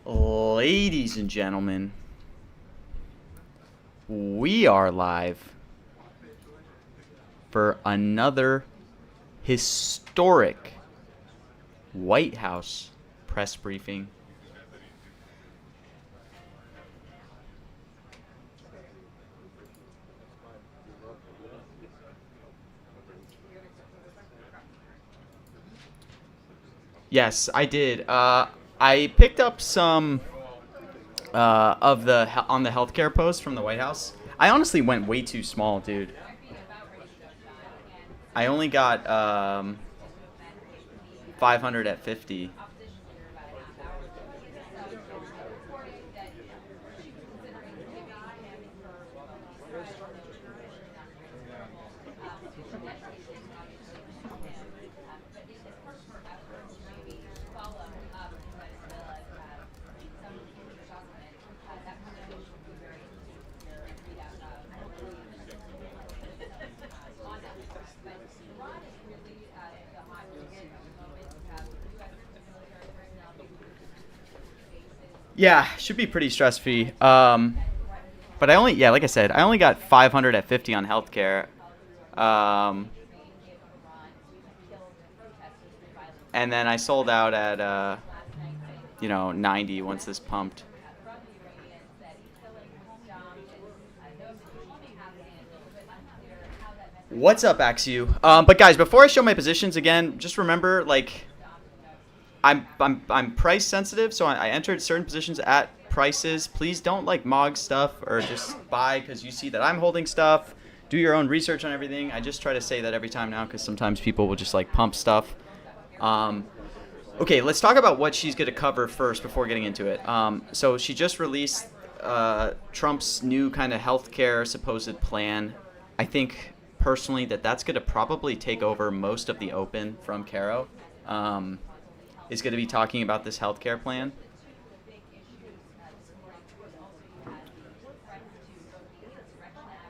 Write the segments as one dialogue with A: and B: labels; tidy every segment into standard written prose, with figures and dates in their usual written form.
A: Ladies and gentlemen, we are live for another historic White House press briefing. Yes, I did. I picked up some of the on the healthcare post from the White House. I honestly went way too small, dude. I only got 500 at 50. Yeah, should be pretty stress free. But like I said, I only got 500 at 50 on healthcare. Um, and then I sold out at 90 once this pumped. What's up, Axu? But guys, before I show my positions again, just remember, like, I'm price sensitive, so I entered certain positions at prices. Please don't like mog stuff or just buy because you see that I'm holding stuff. Do your own research on everything. I just try to say that every time now because sometimes people will just like pump stuff. Okay, let's talk about what she's going to cover first before getting into it. So she just released Trump's new kind of healthcare supposed plan. I think personally that's going to probably take over most of the open from Caro. Is going to be talking about this healthcare plan.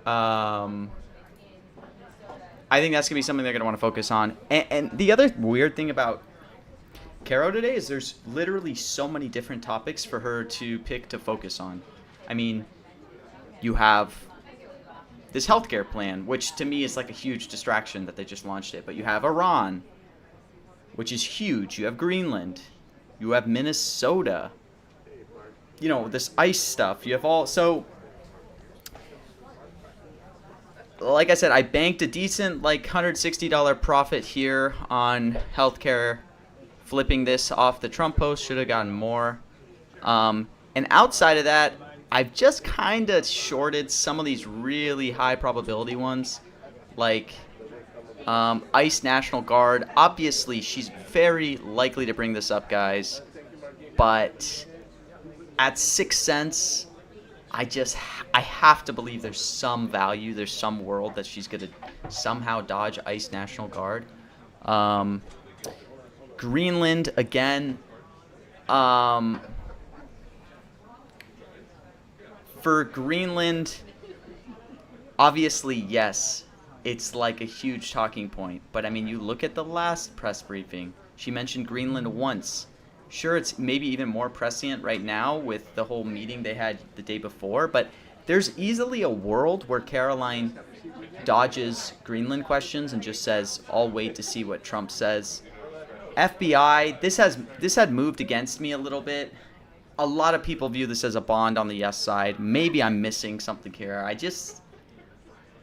A: I think that's going to be something they're going to want to focus on. And the other weird thing about Caro today is there's literally so many different topics for her to pick to focus on. I mean, you have this healthcare plan, which to me is like a huge distraction that they just launched it. But you have Iran, which is huge. You have Greenland. You have Minnesota. You know, this ice stuff. You have all... So, like I said, I banked a decent, like, $160 profit here on healthcare. Flipping this off the Trump post. Should have gotten more. And outside of that, I've just kind of shorted some of these really high probability ones. Like... ICE National Guard. Obviously, she's very likely to bring this up, guys. But at 6 cents, I have to believe there's some value, there's some world that she's going to somehow dodge ICE National Guard. Greenland, again. For Greenland, obviously, yes. It's like a huge talking point. But, I mean, you look at the last press briefing. She mentioned Greenland once. Sure, it's maybe even more prescient right now with the whole meeting they had the day before. But there's easily a world where Caroline dodges Greenland questions and just says, I'll wait to see what Trump says. FBI, this had moved against me a little bit. A lot of people view this as a bond on the yes side. Maybe I'm missing something here.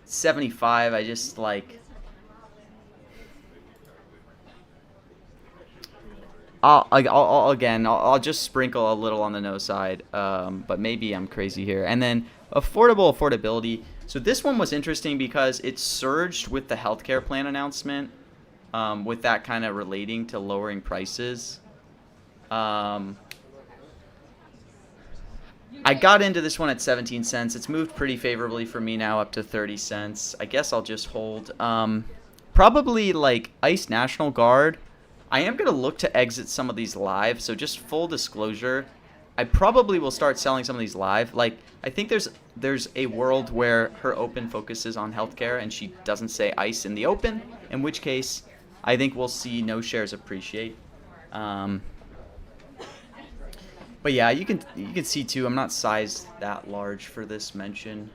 A: 75, I just like... I'll just sprinkle a little on the no side, but maybe I'm crazy here. And then affordability. So this one was interesting because it surged with the healthcare plan announcement, with that kind of relating to lowering prices. I got into this one at 17 cents. It's moved pretty favorably for me now up to 30 cents. I guess I'll just hold. Probably like ICE National Guard. I am going to look to exit some of these live. So just full disclosure, I probably will start selling some of these live. Like, I think there's a world where her open focuses on healthcare and she doesn't say ICE in the open, in which case I think we'll see no shares appreciate. But yeah, you can see too. I'm not sized that large for this mention.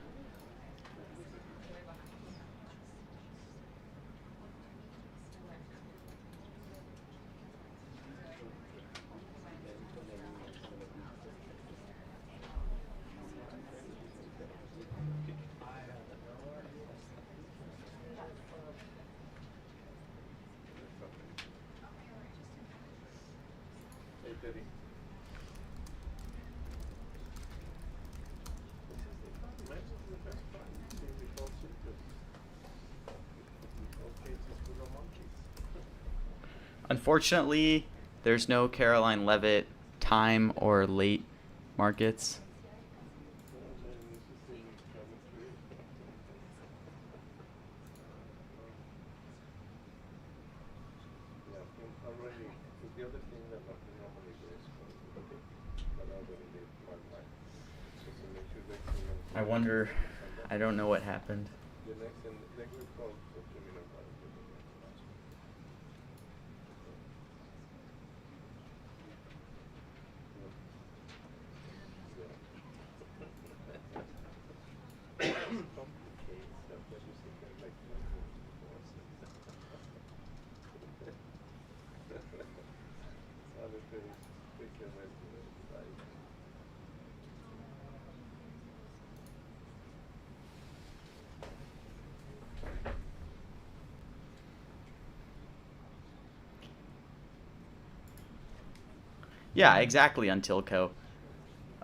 A: Unfortunately, there's no Caroline Levitt time or late markets. I wonder. I don't know what happened. Yeah, exactly, Untilco.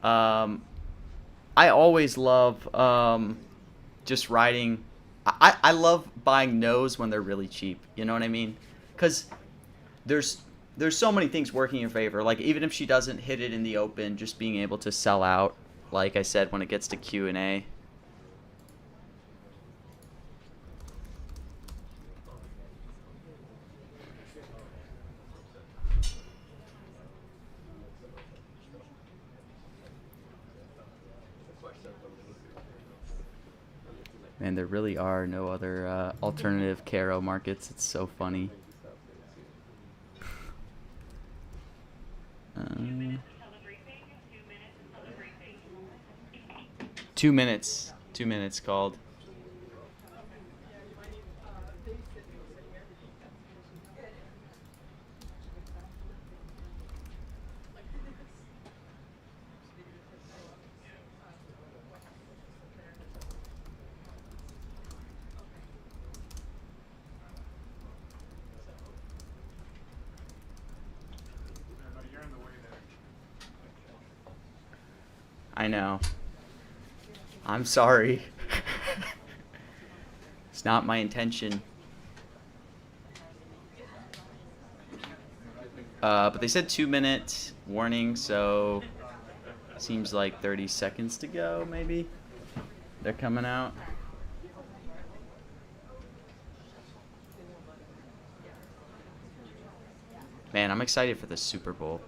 A: I always love just riding. I love buying no's when they're really cheap. You know what I mean? Because there's there's so many things working in your favor. Like even if she doesn't hit it in the open, just being able to sell out. Like I said, when it gets to Q&A. Man, there really are no other alternative Caro markets. It's so funny. Uh, 2 minutes. 2 minutes called. I know. I'm sorry. It's not my intention. But they said 2 minute warning, so seems like 30 seconds to go, maybe. They're coming out. Man, I'm excited for the Super Bowl.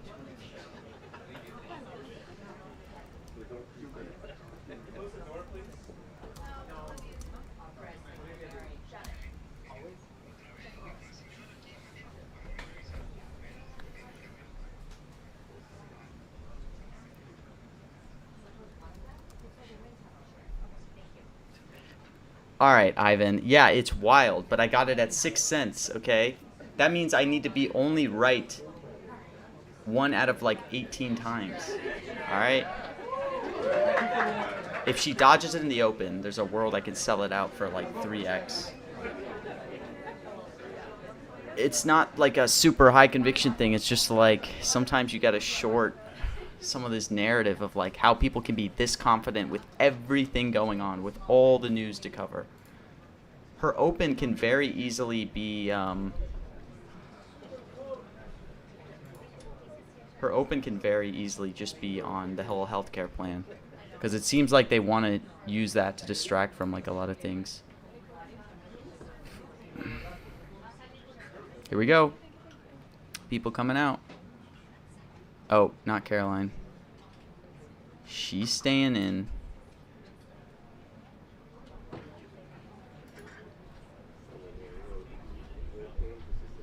A: All right, Ivan. Yeah, it's wild, but I got it at 6 cents, okay? That means I need to be only right 1 out of like 18 times. All right? If she dodges it in the open, there's a world I can sell it out for like 3x. It's not like a super high conviction thing. It's just like sometimes you got to short some of this narrative of like how people can be this confident with everything going on, with all the news to cover. Her open can very easily be her open can very easily just be on the whole healthcare plan, because it seems like they want to use that to distract from like a lot of things. Here we go. People coming out. Oh, not Caroline. She's staying in.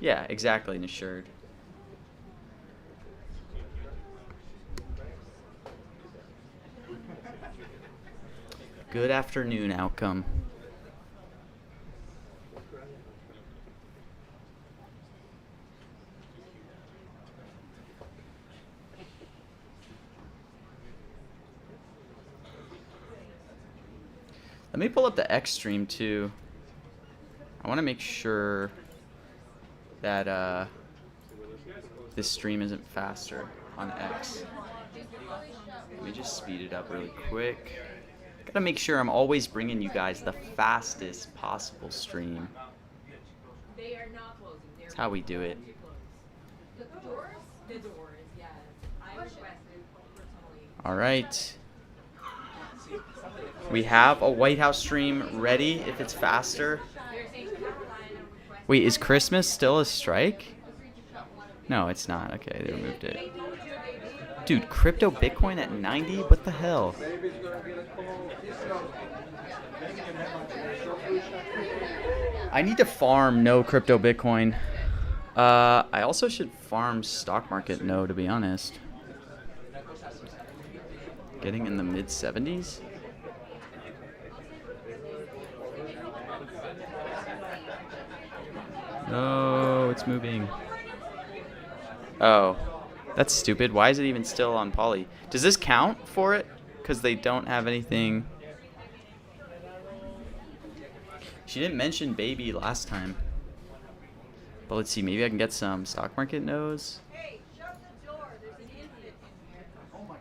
A: Yeah, exactly, an assured. Good afternoon outcome. Let me pull up the X stream too. I want to make sure that this stream isn't faster on X. Let me just speed it up really quick. Gotta make sure I'm always bringing you guys the fastest possible stream. That's how we do it. All right. We have a White House stream ready if it's faster. Wait, is Christmas still a strike? No, it's not. Okay, they removed it. Dude, crypto Bitcoin at 90? What the hell? I need to farm no crypto Bitcoin. I also should farm stock market no, to be honest. Getting in the mid 70s? No, it's moving. Oh, that's stupid. Why is it even still on Poly? Does this count for it? Because they don't have anything. She didn't mention baby last time. But let's see, maybe I can get some stock market no's. Hey, shut the door. There's an idiot in here. Oh my God.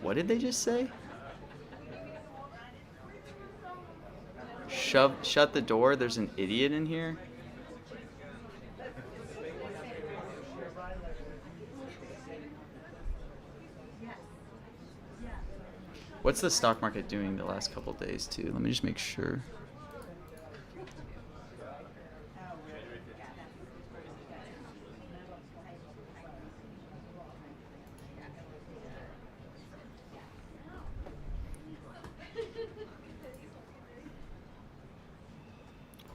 A: What did they just say? Shut the door. There's an idiot in here. What's the stock market doing the last couple days too? Let me just make sure.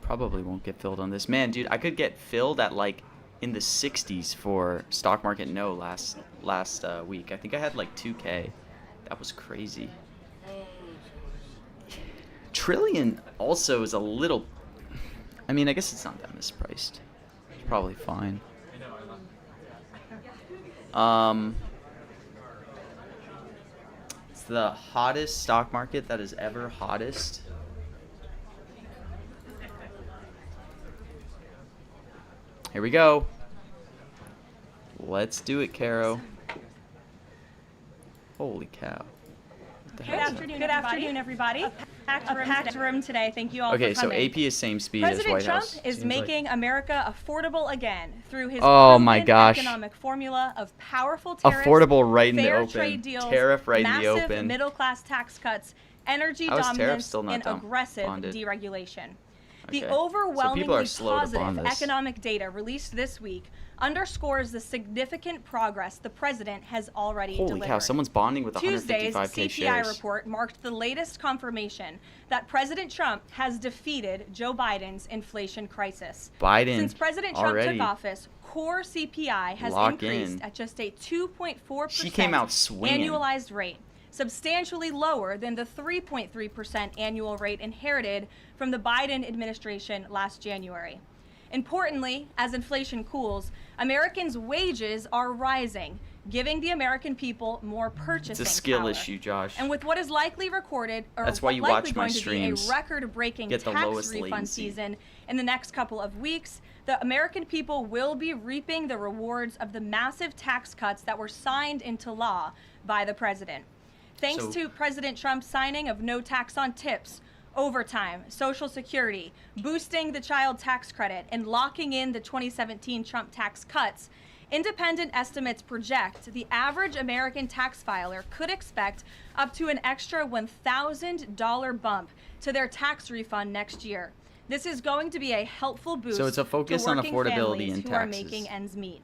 A: Probably won't get filled on this. Man, dude, I could get filled at like in the 60s for stock market no last week. I think I had like 2K. That was crazy. Trillion also is a little... I mean, I guess it's not that mispriced. It's probably fine. It's the hottest stock market that is ever hottest. Here we go. Let's do it, Caro. Holy cow.
B: Good afternoon, everybody. A packed room today. Thank you all for coming.
A: Okay, so AP is same speed as White House.
B: President Trump is making America affordable again through his economic formula of powerful tariffs,
A: affordable right in the
B: fair
A: open.
B: trade deals,
A: Tariff right in the open.
B: massive middle-class tax cuts, energy dominance, and aggressive deregulation. The overwhelmingly positive economic data released this week underscores the significant progress the president has already delivered.
A: Holy cow, someone's bonding with 155K
B: Tuesday's
A: shares.
B: CPI report marked the latest confirmation that President Trump has defeated Joe Biden's inflation crisis. Since President Trump took office, core CPI has increased at just a 2.4% annualized rate, substantially lower than the 3.3% annual rate inherited from the Biden administration last January. Importantly, as inflation cools, Americans' wages are rising, giving the American people more purchasing power.
A: It's a skill issue, Josh.
B: And with what is likely recorded, or
A: that's why you watch my streams.
B: To be a record-breaking tax refund season in the next couple of weeks, the American people will be reaping the rewards of the massive tax cuts that were signed into law by the president. Thanks to President Trump's signing of no tax on tips, overtime, Social Security, boosting the child tax credit, and locking in the 2017 Trump tax cuts, independent estimates project the average American tax filer could expect up to an extra $1,000 bump to their tax refund next year. This is going to be a helpful boost
A: so it's a focus
B: to
A: on
B: working
A: affordability
B: families
A: and
B: who
A: taxes.
B: are making ends meet.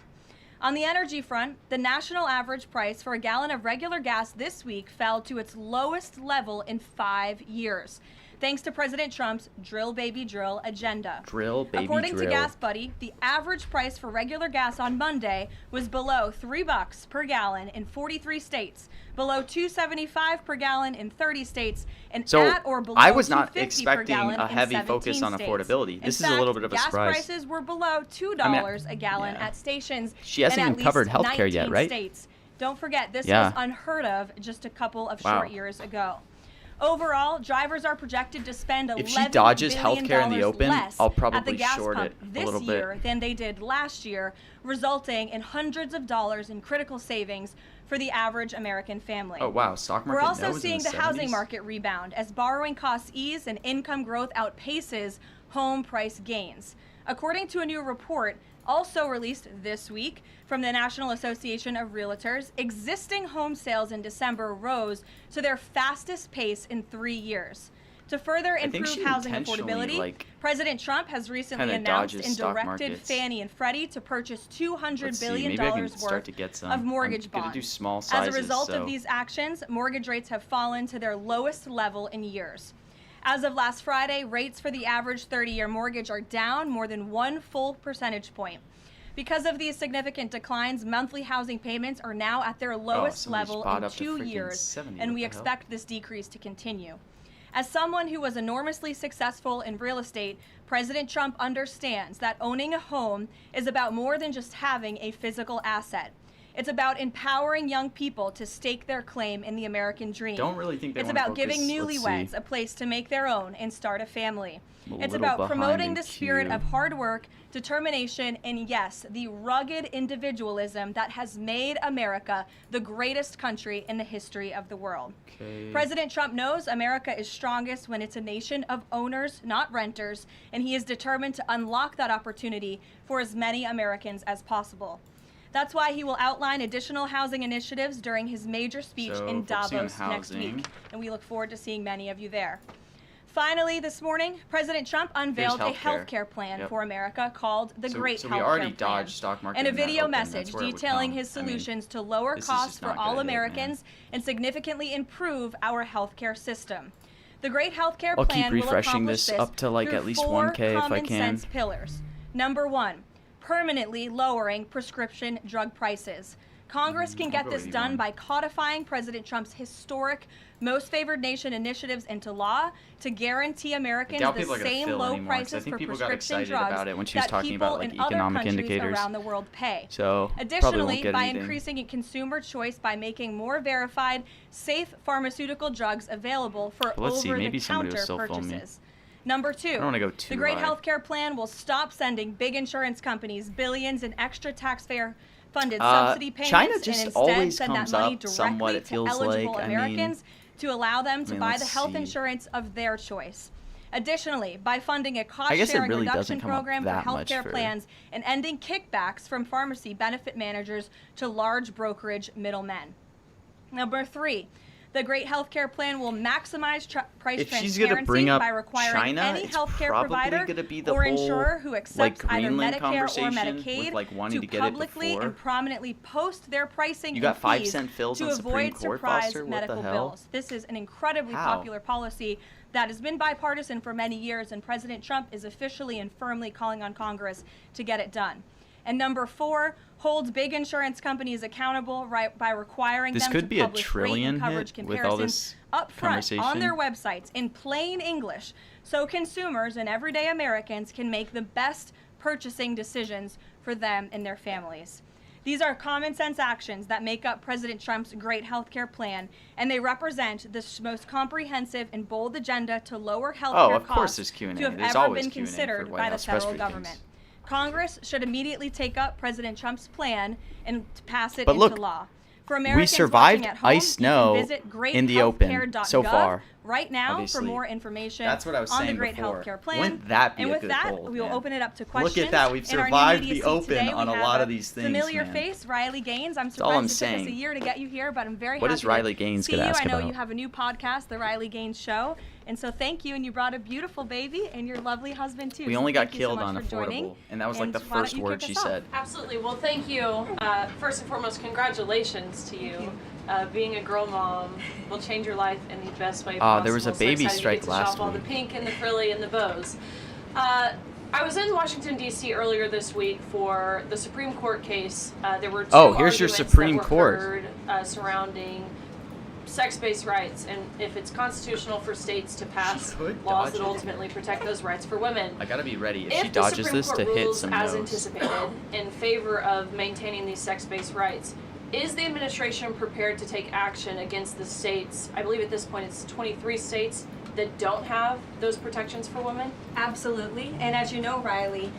B: On the energy front, the national average price for a gallon of regular gas this week fell to its lowest level in 5 years. thanks to President Trump's drill baby drill agenda.
A: Drill baby
B: According
A: drill.
B: to Gas Buddy, the average price for regular gas on Monday was below $3 per gallon in 43 states, below $2.75 per gallon in 30 states, and
A: So
B: at or below
A: I was not
B: $2.50 per
A: expecting
B: gallon
A: a heavy
B: in 17
A: focus on
B: states.
A: affordability.
B: In
A: This is a
B: fact,
A: little bit of a surprise.
B: Gas prices were below $2 a gallon
A: yeah.
B: at stations
A: She hasn't
B: in
A: even
B: at
A: covered
B: least
A: healthcare yet,
B: 19
A: right?
B: states. Don't forget, this
A: Yeah.
B: was unheard of just a couple of
A: Wow.
B: short years ago. Overall, drivers are projected to spend $11
A: If she dodges
B: billion
A: healthcare in the open,
B: less
A: I'll
B: at the
A: probably
B: gas
A: short
B: pump
A: it a
B: this
A: little
B: year
A: bit.
B: than they did last year, resulting in hundreds of dollars in critical savings for the average American family.
A: Oh wow, stock market.
B: We're also
A: knows in
B: seeing the
A: 70s?
B: housing market rebound as borrowing costs ease and income growth outpaces home price gains. According to a new report also released this week from the National Association of Realtors, existing home sales in December rose to their fastest pace in 3 years. To further
A: think
B: improve
A: she
B: housing
A: intentionally,
B: affordability,
A: like,
B: President Trump has recently
A: kinda
B: announced
A: dodges
B: and
A: stock
B: directed
A: markets.
B: Fannie and Freddie to purchase $200
A: Let's see,
B: billion
A: maybe I can start
B: worth
A: to get some.
B: of mortgage
A: I'm gonna
B: bonds.
A: do small
B: As
A: sizes,
B: a result
A: so-
B: of these actions, mortgage rates have fallen to their lowest level in years. As of last Friday, rates for the average 30-year mortgage are down more than 1 full percentage point. Because of these significant declines, monthly housing payments are now at their lowest
A: somebody's
B: level
A: bought
B: in
A: up to
B: 2
A: freaking
B: years,
A: 70.
B: and
A: What
B: we
A: the hell?
B: expect this decrease to continue. As someone who was enormously successful in real estate, President Trump understands that owning a home is about more than just having a physical asset. It's about empowering young people to stake their claim in the American dream.
A: Don't really think they
B: It's
A: wanna
B: about giving
A: focus. Let's
B: newlyweds
A: see.
B: a place to make their own and start a family.
A: I'm a
B: It's
A: little
B: about
A: behind
B: promoting
A: in
B: the spirit
A: queue.
B: of hard work, determination, and yes, the rugged individualism that has made America the greatest country in the history of the world.
A: Okay.
B: President Trump knows America is strongest when it's a nation of owners, not renters, and he is determined to unlock that opportunity for as many Americans as possible. That's why he will outline additional housing initiatives during his major speech
A: So,
B: in
A: focusing on
B: Davos next
A: housing.
B: week, and we look forward to seeing many of you there. Finally, this morning, President Trump unveiled a
A: healthcare.
B: healthcare plan
A: Yep.
B: for America called the Great
A: so
B: Healthcare
A: we already
B: Plan,
A: dodged stock market
B: and a
A: in that
B: video
A: open.
B: message
A: That's where it would
B: detailing
A: come.
B: his
A: I mean,
B: solutions to lower
A: this is
B: costs
A: just
B: for
A: not
B: all
A: gonna hit, man.
B: Americans and significantly improve our healthcare system. The Great Healthcare
A: I'll keep
B: Plan will
A: refreshing
B: accomplish
A: this up to, like,
B: through
A: at least
B: 4
A: 1K if I
B: common
A: can.
B: sense pillars. Number 1, permanently lowering prescription drug prices. Congress can
A: I'll
B: get
A: go
B: this
A: with
B: done
A: E1.
B: by codifying President Trump's historic Most Favored Nation initiatives into law to guarantee Americans
A: doubt
B: the
A: people are gonna
B: same
A: feel
B: low
A: anymore, 'cause I
B: prices
A: think
B: for
A: people got
B: prescription
A: excited
B: drugs
A: about it when she was
B: that
A: talking
B: people
A: about, like,
B: in other
A: economic
B: countries
A: indicators.
B: around the world pay.
A: So, probably
B: Additionally,
A: won't get
B: by
A: anything.
B: increasing consumer choice by making more verified, safe pharmaceutical drugs available for
A: But let's see, maybe somebody will
B: over-the-counter
A: still phone me.
B: purchases. Number 2,
A: don't wanna go too
B: the Great
A: high.
B: Healthcare Plan will stop sending big insurance companies billions in extra taxpayer-funded
A: Uh,
B: subsidy payments
A: China just
B: and instead
A: always
B: send that
A: comes
B: money
A: up
B: directly
A: somewhat, it
B: to
A: feels
B: eligible
A: like. I mean-
B: Americans to allow them to buy the
A: let's
B: health
A: see.
B: insurance of their choice. Additionally, by funding a
A: guess it
B: cost-sharing
A: really
B: reduction
A: doesn't come up
B: program for
A: that much
B: healthcare
A: for-
B: plans and ending kickbacks from pharmacy benefit managers to large brokerage middlemen. Number 3, the Great Healthcare Plan will maximize price
A: If she's
B: transparency
A: gonna bring up
B: by requiring
A: China,
B: any
A: it's
B: healthcare
A: probably
B: provider
A: gonna be the
B: or
A: whole,
B: insurer who
A: like,
B: accepts either
A: Greenland
B: Medicare or
A: conversation
B: Medicaid
A: with, like, wanting
B: to
A: to get it
B: publicly
A: before.
B: and prominently post their pricing
A: You got
B: and
A: 5
B: fees
A: cent fills
B: to
A: on Supreme
B: avoid
A: Court,
B: surprise
A: Foster? What the
B: medical
A: hell?
B: bills. This is an incredibly
A: How?
B: popular policy that has been bipartisan for many years, and President Trump is officially and firmly calling on Congress to get it done. And number 4, holds big insurance companies accountable by requiring
A: This
B: them
A: could
B: to
A: be a
B: publish rate
A: trillion
B: and coverage
A: hit with all
B: comparisons
A: this
B: up front on
A: conversation.
B: their websites in plain English, so consumers and everyday Americans can make the best purchasing decisions for them and their families. These are common sense actions that make up President Trump's Great Healthcare Plan, and they represent the most comprehensive and bold agenda to lower healthcare
A: of course
B: costs
A: there's Q&A.
B: to have
A: There's
B: ever
A: always
B: been
A: Q&A for
B: considered
A: White
B: by the
A: House press
B: federal
A: briefings.
B: government. Congress should immediately take up President Trump's plan and pass it
A: But
B: into
A: look,
B: law. For Americans
A: survived
B: watching at home,
A: Ice
B: you
A: Snow
B: can visit
A: in the open
B: greathealthcare.gov
A: so far.
B: right now
A: Obviously.
B: for more information
A: That's what I was
B: on the
A: saying
B: Great
A: before.
B: Healthcare Plan.
A: Wouldn't that be
B: and
A: a
B: with
A: good
B: that,
A: goal,
B: we will
A: man?
B: open it up to
A: Look
B: questions.
A: at that, we've
B: In our new
A: survived
B: media
A: the
B: seat
A: open
B: today,
A: on
B: we
A: a
B: have
A: lot of these things,
B: familiar
A: man.
B: face, Riley Gaines. I'm
A: all I'm
B: surprised it took us
A: saying.
B: a year to get you here, but I'm very
A: What
B: happy
A: is Riley
B: to
A: Gaines
B: see
A: gonna
B: you.
A: ask
B: I know
A: about?
B: you have a new podcast, The Riley Gaines Show, and so thank you. And you brought a beautiful baby and your lovely husband too.
A: We
B: So
A: only got
B: thank you so
A: killed
B: much
A: on
B: for joining.
A: affordable, and that was like the
B: And why don't
A: first
B: you
A: word
B: kick
A: she
B: us off?
A: said.
C: Absolutely. Well, thank you. First and foremost, congratulations to you. being a girl mom will change your life in the best way
A: Oh,
C: possible.
A: there was a baby
C: so
A: strike
C: to
A: last
C: shop all the
A: week.
C: pink and the frilly and the bows. I was in Washington, D.C. earlier this week for the Supreme Court case. There were two
A: Oh, here's your
C: arguments
A: Supreme
C: that were
A: Court.
C: heard, surrounding sex-based rights and if it's constitutional for states to pass
A: could
C: laws
A: dodge
C: that
A: it.
C: ultimately protect those rights for women.
A: I gotta be ready if
C: If
A: she
C: the
A: dodges
C: Supreme
A: this
C: Court
A: to hit
C: rules
A: some
C: as
A: nose.
C: anticipated in favor of maintaining these sex-based rights, is the administration prepared to take action against the states? I believe at this point it's 23 states that don't have those protections for women.
B: Absolutely. And as you know, Riley,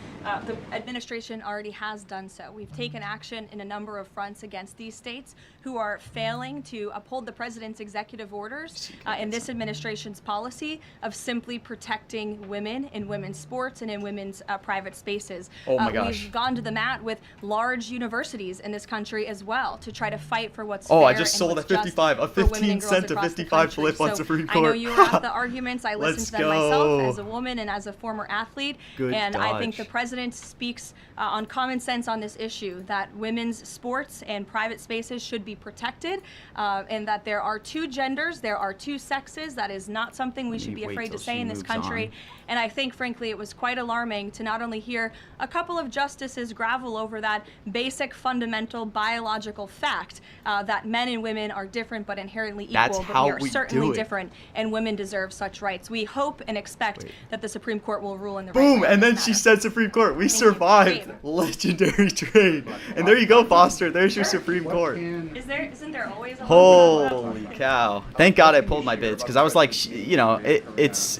B: the administration already has done so. We've taken action in a number of fronts against these states who are failing to uphold the president's executive orders in this administration's policy of simply protecting women in women's sports and in women's private spaces.
A: Oh my gosh.
B: We've gone to the mat with large universities in this country as well to try to fight for what's
A: Oh,
B: fair
A: I just
B: and
A: sold
B: what's
A: a 55, a
B: just for women
A: 15
B: and girls
A: cent to
B: across the
A: 55
B: country.
A: flip on
B: So
A: Supreme
B: I know
A: Court.
B: you were at the arguments. I listened
A: Let's
B: to them myself
A: go.
B: as a woman and as a former athlete.
A: Good
B: and I think the
A: dodge.
B: president speaks on common sense on this issue, that women's sports and private spaces should be protected, and that there are two genders, there are two sexes. That is not something we should be
A: wait
B: afraid
A: till
B: to say
A: she
B: in this
A: moves
B: country.
A: on.
B: And I think, frankly, it was quite alarming to not only hear a couple of justices gravel over that basic, fundamental, biological fact that men and women are different but inherently equal,
A: That's
B: but
A: how
B: we are
A: we
B: certainly
A: do it.
B: different, and women deserve such rights. We hope and expect
A: Wait.
B: that the Supreme Court will rule in the right
A: Boom!
B: way
A: And
B: on
A: then
B: this
A: she
B: matter.
A: said Supreme Court. We
B: you.
A: survived.
B: Great.
A: Legendary trade. And there you go, Foster. There's your Supreme Court.
B: Isn't there always a
A: Holy cow. Thank God I pulled my bids, because I was like,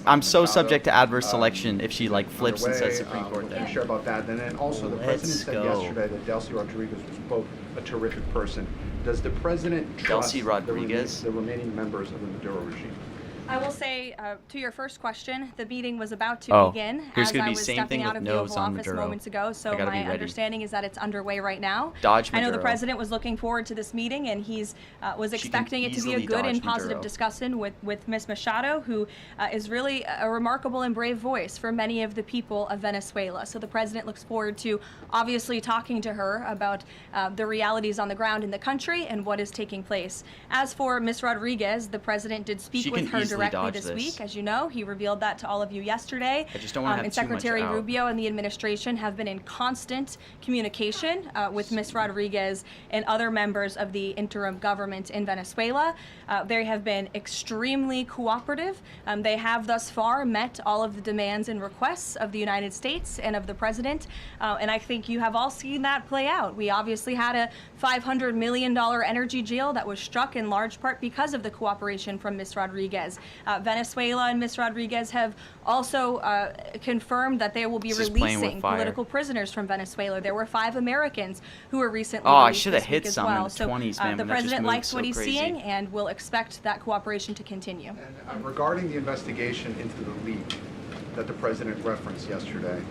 A: I'm so subject to adverse selection if she like flips and says Supreme Court
D: What can
A: there.
D: you share about that? And then also the
A: Let's
D: president said
A: go.
D: yesterday that Delcy Rodriguez was, quote, a terrific person. Does the president trust
A: Delcy Rodriguez?
D: the remaining members of the Maduro regime?
B: I will say, to your first question, the meeting was about to begin
A: here's
B: as
A: gonna
B: I
A: be
B: was
A: same
B: stepping
A: thing
B: out
A: with
B: of the
A: nose
B: Oval
A: on
B: Office
A: Maduro.
B: moments ago. So
A: I gotta be
B: my
A: ready.
B: understanding is that it's underway right now.
A: Dodge
B: I know the
A: Maduro.
B: president was looking forward to this meeting, and he's was
A: She can
B: expecting it to be a
A: easily
B: good and
A: dodge
B: positive
A: Maduro.
B: discussion with Ms. Machado, who is really a remarkable and brave voice for many of the people of Venezuela. So the president looks forward to obviously talking to her about the realities on the ground in the country and what is taking place. As for Ms. Rodriguez, the president did speak
A: She
B: with
A: can
B: her
A: easily
B: directly
A: dodge
B: this
A: this.
B: week. As you know, he revealed that to all of you yesterday.
A: I just don't wanna have
B: and
A: too much
B: Secretary
A: out.
B: Rubio and the administration have been in constant communication with Ms. Rodriguez and other members of the interim government in Venezuela. They have been extremely cooperative. They have thus far met all of the demands and requests of the United States and of the president. And I think you have all seen that play out. We obviously had a $500 million energy deal that was struck in large part because of the cooperation from Ms. Rodriguez. Venezuela and Ms. Rodriguez have also confirmed that they will be
A: This is playing with
B: releasing
A: fire.
B: political prisoners from Venezuela. There were 5 Americans who were recently
A: Oh, I
B: released
A: shoulda
B: this
A: hit
B: week as
A: some in
B: well.
A: the
B: So
A: 20s, man,
B: the
A: when that just
B: president
A: moved
B: likes
A: so
B: what he's
A: crazy.
B: seeing and will expect that cooperation to continue.
D: And regarding the investigation into the leak that the president referenced yesterday,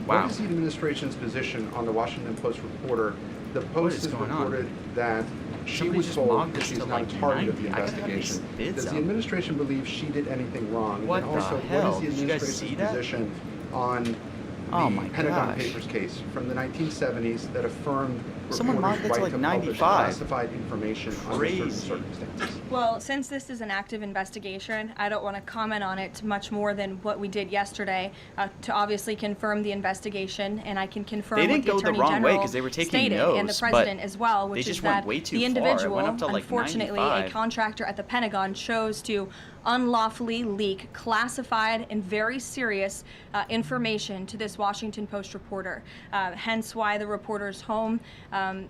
A: Wow.
D: what is the administration's position on the Washington Post reporter? The
A: What
D: Post
A: is
D: has
A: going on?
D: reported that she
A: Somebody
D: was
A: just
D: told
A: mocked
D: that
A: us
D: she's
A: to,
D: not
A: like,
D: a target of
A: 90.
D: the
A: I gotta have these
D: investigation.
A: bids
D: Does
A: up.
D: the administration believe she did anything wrong?
A: What
D: and
A: the
D: also,
A: hell?
D: what is
A: Did
D: the
A: you guys see
D: administration's
A: that?
D: position on
A: Oh
D: the
A: my
D: Pentagon
A: gosh.
D: Papers case from the 1970s that affirmed
A: Someone
D: reporters'
A: mocked it to,
D: right
A: like,
D: to
A: 95.
D: publish classified information under certain
A: Crazy.
D: circumstances?
B: Well, since this is an active investigation, I don't want to comment on it much more than what we did yesterday to obviously confirm the investigation, and I can confirm
A: They
B: what
A: didn't
B: the
A: go the
B: Attorney
A: wrong way
B: General
A: 'cause they were taking
B: stated, and the
A: notes, but
B: President as well, which
A: they
B: is
A: just went
B: that
A: way too
B: the
A: far. It went
B: individual,
A: up to, like,
B: unfortunately, a
A: 95.
B: contractor at the Pentagon chose to unlawfully leak classified and very serious information to this Washington Post reporter. Hence why the reporter's home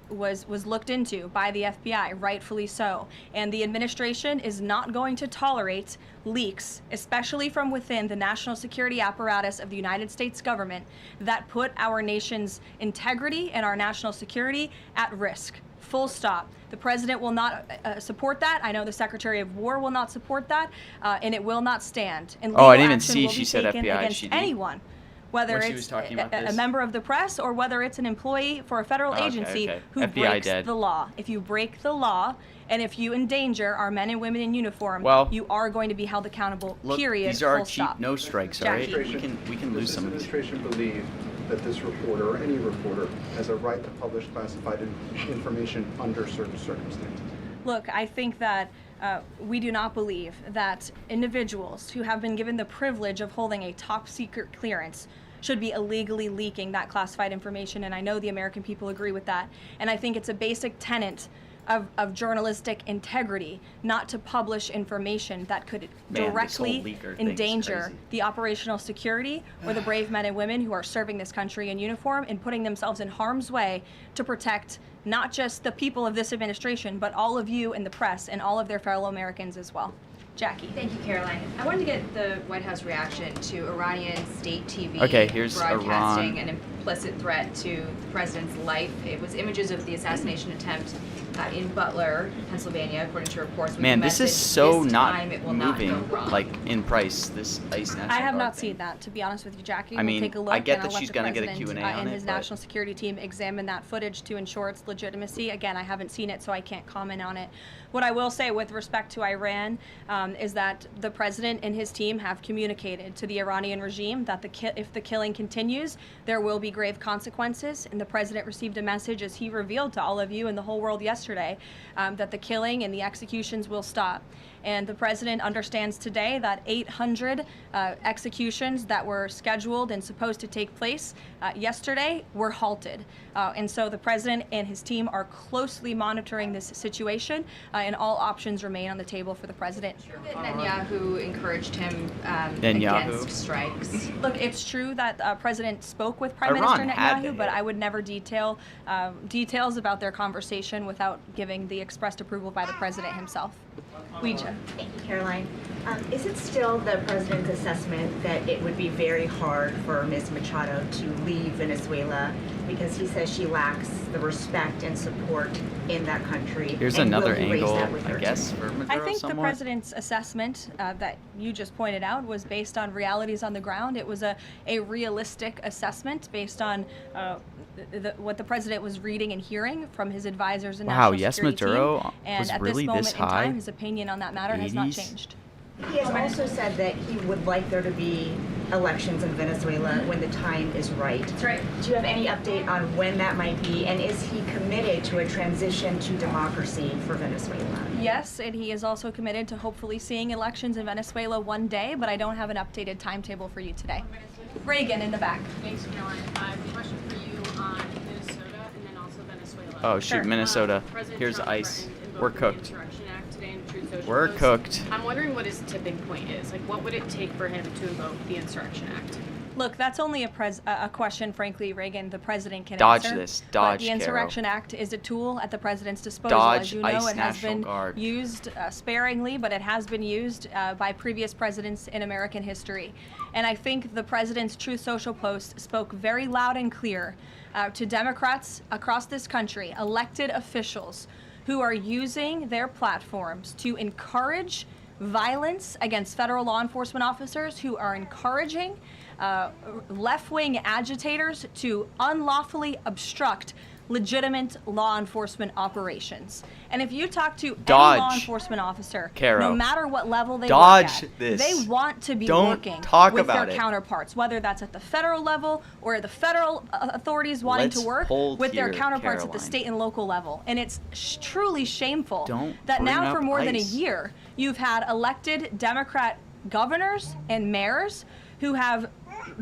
B: was looked into by the FBI, rightfully so. And the administration is not going to tolerate leaks, especially from within the national security apparatus of the United States government, that put our nation's integrity and our national security at risk. Full stop. The president will not support that. I know the Secretary of War will not support that, and it will not stand. And
A: Oh, I
B: legal
A: didn't even
B: action
A: see
B: will
A: she
B: be
A: said
B: taken
A: FBI.
B: against
A: She did.
B: anyone, whether
A: When she
B: it's
A: was talking about
B: a
A: this?
B: member of the press or whether it's an employee for a federal
A: Okay,
B: agency
A: okay.
B: who
A: FBI
B: breaks
A: dead.
B: the law. If you break the law and if you endanger our men and women in uniform,
A: Well,
B: you are going to be held accountable.
A: Look,
B: period.
A: these are our
B: Full
A: cheap
B: stop.
A: no strikes, all right?
B: Jackie.
A: We can lose some of
D: Does
A: these.
D: the administration believe that this reporter or any reporter has a right to publish classified information under certain circumstances?
B: Look, I think that we do not believe that individuals who have been given the privilege of holding a top secret clearance should be illegally leaking that classified information, and I know the American people agree with that. And I think it's a basic tenet of journalistic integrity not to publish information that could directly endanger the operational security or the brave men and women who are serving this country in uniform and putting themselves in harm's way to protect not just the people of this administration, but all of you in the press and all of their fellow Americans as well. Jackie.
E: Thank you, Caroline. I wanted to get the White House reaction to Iranian state TV
A: here's
E: broadcasting
A: Iran.
E: an implicit threat to the president's life. It was images of the assassination attempt in Butler, Pennsylvania, according to reports.
A: Man, this is so
E: this
A: not
E: time it will
A: moving,
E: not go wrong.
A: like in price. This ICE National
B: I have
A: Guard
B: not
A: thing.
B: seen that, to be honest with you, Jackie.
A: I mean,
B: we'll take a look,
A: I get
B: and
A: that
B: I'll let
A: she's
B: the
A: gonna get a
B: president,
A: Q&A on
B: and
A: it,
B: his
A: but-
B: national security team examine that footage to ensure its legitimacy. Again, I haven't seen it, so I can't comment on it. What I will say with respect to Iran is that the president and his team have communicated to the Iranian regime that if the killing continues, there will be grave consequences. And the president received a message, as he revealed to all of you and the whole world yesterday, that the killing and the executions will stop. And the president understands today that 800 executions that were scheduled and supposed to take place yesterday were halted. And so the president and his team are closely monitoring this situation, and all options remain on the table for the president.
E: Netanyahu encouraged him
A: Netanyahu.
E: against strikes.
B: Look, it's true that President spoke with Prime
A: Iran
B: Minister
A: had to
B: Netanyahu, but
A: hit.
B: I would never detail details about their conversation without giving the expressed approval by the president himself. Ouija.
F: Thank you, Caroline. Is it still the president's assessment that it would be very hard for Ms. Machado to leave Venezuela because he says she lacks the respect and support in that country?
A: Here's
F: and will
A: another
F: he raise
A: angle,
F: that with
A: I
F: her
A: guess,
F: too?
A: for Maduro
B: I think the
A: somewhat.
B: president's assessment that you just pointed out was based on realities on the ground. It was a realistic assessment based on what the president was reading and hearing from his advisors and
A: Wow,
B: national
A: yes,
B: security
A: Maduro
B: team. And
A: was
B: at
A: really
B: this moment
A: this
B: in
A: high?
B: time, his opinion on that matter has not
A: 80s?
B: changed.
F: He has also said that he would like there to be elections in Venezuela when the time is right.
B: That's right.
F: Do you have any update on when that might be, and is he committed to a transition to democracy for Venezuela?
B: Yes, and he is also committed to hopefully seeing elections in Venezuela one day, but I don't have an updated timetable for you today. Reagan in the back.
G: Thanks, Caroline. I have a question for you on Minnesota and then also Venezuela.
A: Oh shoot,
B: Sure.
A: Minnesota.
G: President
A: Here's
G: Trump
A: ICE.
G: threatened
A: We're
G: invoking
A: cooked.
G: the Insurrection Act today in Truth Social
A: We're
G: Post.
A: cooked.
G: I'm wondering what his tipping point is. Like, what would it take for him to invoke the Insurrection Act?
B: Look, that's only a question, frankly, Reagan, the president can
A: Dodge
B: answer.
A: this.
B: But
A: Dodge,
B: the
A: Carol.
B: Insurrection Act is a tool at the president's disposal.
A: Dodge
B: As you know,
A: ICE
B: it has
A: National
B: been
A: Guard.
B: used sparingly, but it has been used by previous presidents in American history. And I think the president's Truth Social post spoke very loud and clear to Democrats across this country, elected officials who are using their platforms to encourage violence against federal law enforcement officers, who are encouraging left-wing agitators to unlawfully obstruct legitimate law enforcement operations. And if you talk to any law
A: Dodge,
B: enforcement officer,
A: Caro.
B: no matter what level they
A: Dodge
B: work at,
A: this.
B: they want to be
A: Don't
B: working
A: talk
B: with
A: about
B: their
A: it.
B: counterparts, whether that's at the federal level or the federal authorities wanting
A: Let's
B: to work
A: hold
B: with their
A: here,
B: counterparts at the
A: Caroline.
B: state and local level. And it's truly shameful
A: Don't
B: that
A: bring
B: now
A: up
B: for more than a
A: ICE.
B: year, you've had elected Democrat governors and mayors who have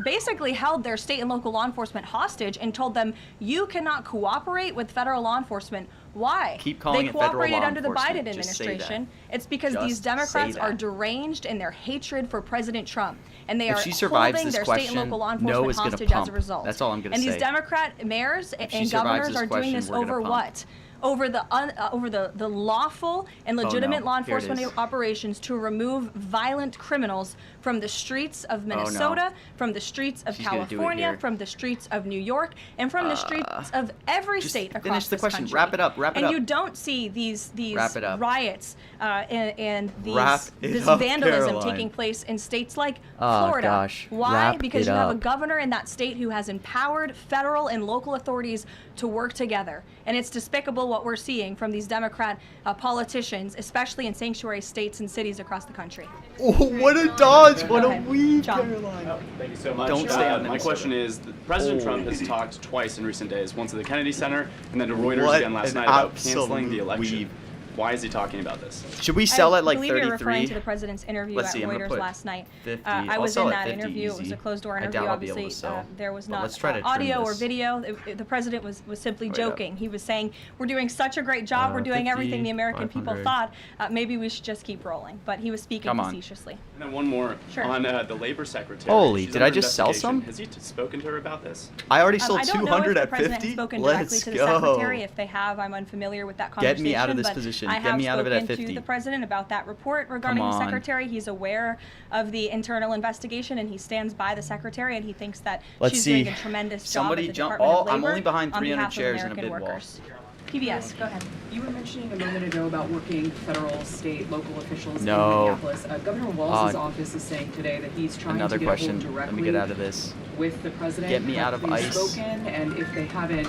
B: basically held their state and local law enforcement hostage and told them, you cannot cooperate with federal law enforcement. Why?
A: Keep calling
B: they
A: it federal
B: cooperated
A: law
B: under the Biden
A: enforcement. Just say that.
B: administration. It's because
A: Just
B: these Democrats
A: say
B: are
A: that.
B: deranged in their hatred for President Trump. And they
A: If
B: are
A: she survives
B: holding
A: this
B: their state and
A: question,
B: local law
A: no
B: enforcement
A: is gonna
B: hostage as
A: pump.
B: a result.
A: That's all I'm gonna
B: And
A: say.
B: these Democrat mayors
A: If she
B: and
A: survives
B: governors
A: this
B: are doing
A: question,
B: this
A: we're gonna
B: over
A: pump.
B: what? Over the lawful and legitimate
A: no.
B: law
A: Here it
B: enforcement
A: is.
B: operations to remove violent criminals from the streets of Minnesota, from the streets of
A: She's gonna do it
B: California,
A: here.
B: from the streets of New York, and from the streets of every
A: just
B: state across
A: finish the
B: this
A: question.
B: country.
A: Wrap it up. Wrap it
B: and
A: up.
B: you don't see these
A: Wrap it up.
B: riots and
A: Wrap
B: this
A: it up,
B: vandalism
A: Caroline.
B: taking place in states like
A: Oh,
B: Florida.
A: gosh.
B: Why?
A: Wrap
B: Because
A: it
B: you have a
A: up.
B: governor in that state who has empowered federal and local authorities to work together. And it's despicable what we're seeing from these Democrat politicians, especially in sanctuary states and cities across the country.
A: Oh, what a dodge! What
B: Go
A: a
B: ahead.
A: weave,
B: John.
A: Caroline.
H: Thank you so much.
A: Don't stay on
H: My
A: Minnesota.
H: question is, President
A: Oh.
H: Trump has talked twice in recent days, once at the Kennedy Center and then to Reuters
A: What
H: again last
A: an
H: night about canceling
A: absolute
H: the election.
A: weave.
H: Why is he talking about this?
A: Should we sell at like
B: I believe you're referring
A: 33?
B: to the president's interview
A: Let's
B: at
A: see, I'm gonna
B: Reuters
A: put
B: last night.
A: 50.
B: I
A: I'll
B: was
A: sell
B: in
A: at
B: that
A: 50
B: interview. It was
A: easy.
B: a closed-door
A: I
B: interview.
A: doubt I'll be able to
B: Obviously,
A: sell.
B: there was
A: But
B: not
A: let's try to trim
B: audio or
A: this.
B: video. The president was simply
A: Wait up.
B: joking. He was saying, "We're doing such a great job. We're doing
A: 50,
B: everything the American people
A: 500.
B: thought. Maybe we should just keep rolling." But he was speaking
A: Come on.
B: facetiously.
H: And then one more
B: Sure.
H: on the labor secretary.
A: Holy,
H: She's
A: did I
H: under
A: just sell
H: investigation.
A: some?
H: Has he spoken to her about this?
A: I already sold
B: I don't
A: 200
B: know if the
A: at
B: president
A: 50.
B: has spoken directly
A: Let's
B: to the
A: go.
B: secretary. If they have, I'm unfamiliar with that
A: Get
B: conversation.
A: me out of this
B: but
A: position.
B: I
A: Get
B: have
A: me out of it at
B: spoken
A: 50.
B: to the president about that report regarding the
A: on.
B: secretary. He's aware of the internal investigation, and he stands by the secretary, and he thinks that
A: Let's
B: she's
A: see.
B: doing a tremendous
A: Somebody
B: job at the
A: jump-
B: Department of
A: oh, I'm
B: Labor
A: only behind
B: on
A: 300
B: behalf of
A: chairs in a
B: American
A: bid wall.
B: workers. PBS, go ahead.
I: You were mentioning a moment ago about working federal, state, local officials
A: No.
I: in Minneapolis. Governor Walz's office is saying today that he's trying
A: Another
I: to get
A: question.
I: a hold
A: Let
I: directly
A: me get out of this.
I: with the president.
A: Get me out of
I: Have they
A: ICE.
I: spoken? And if they haven't,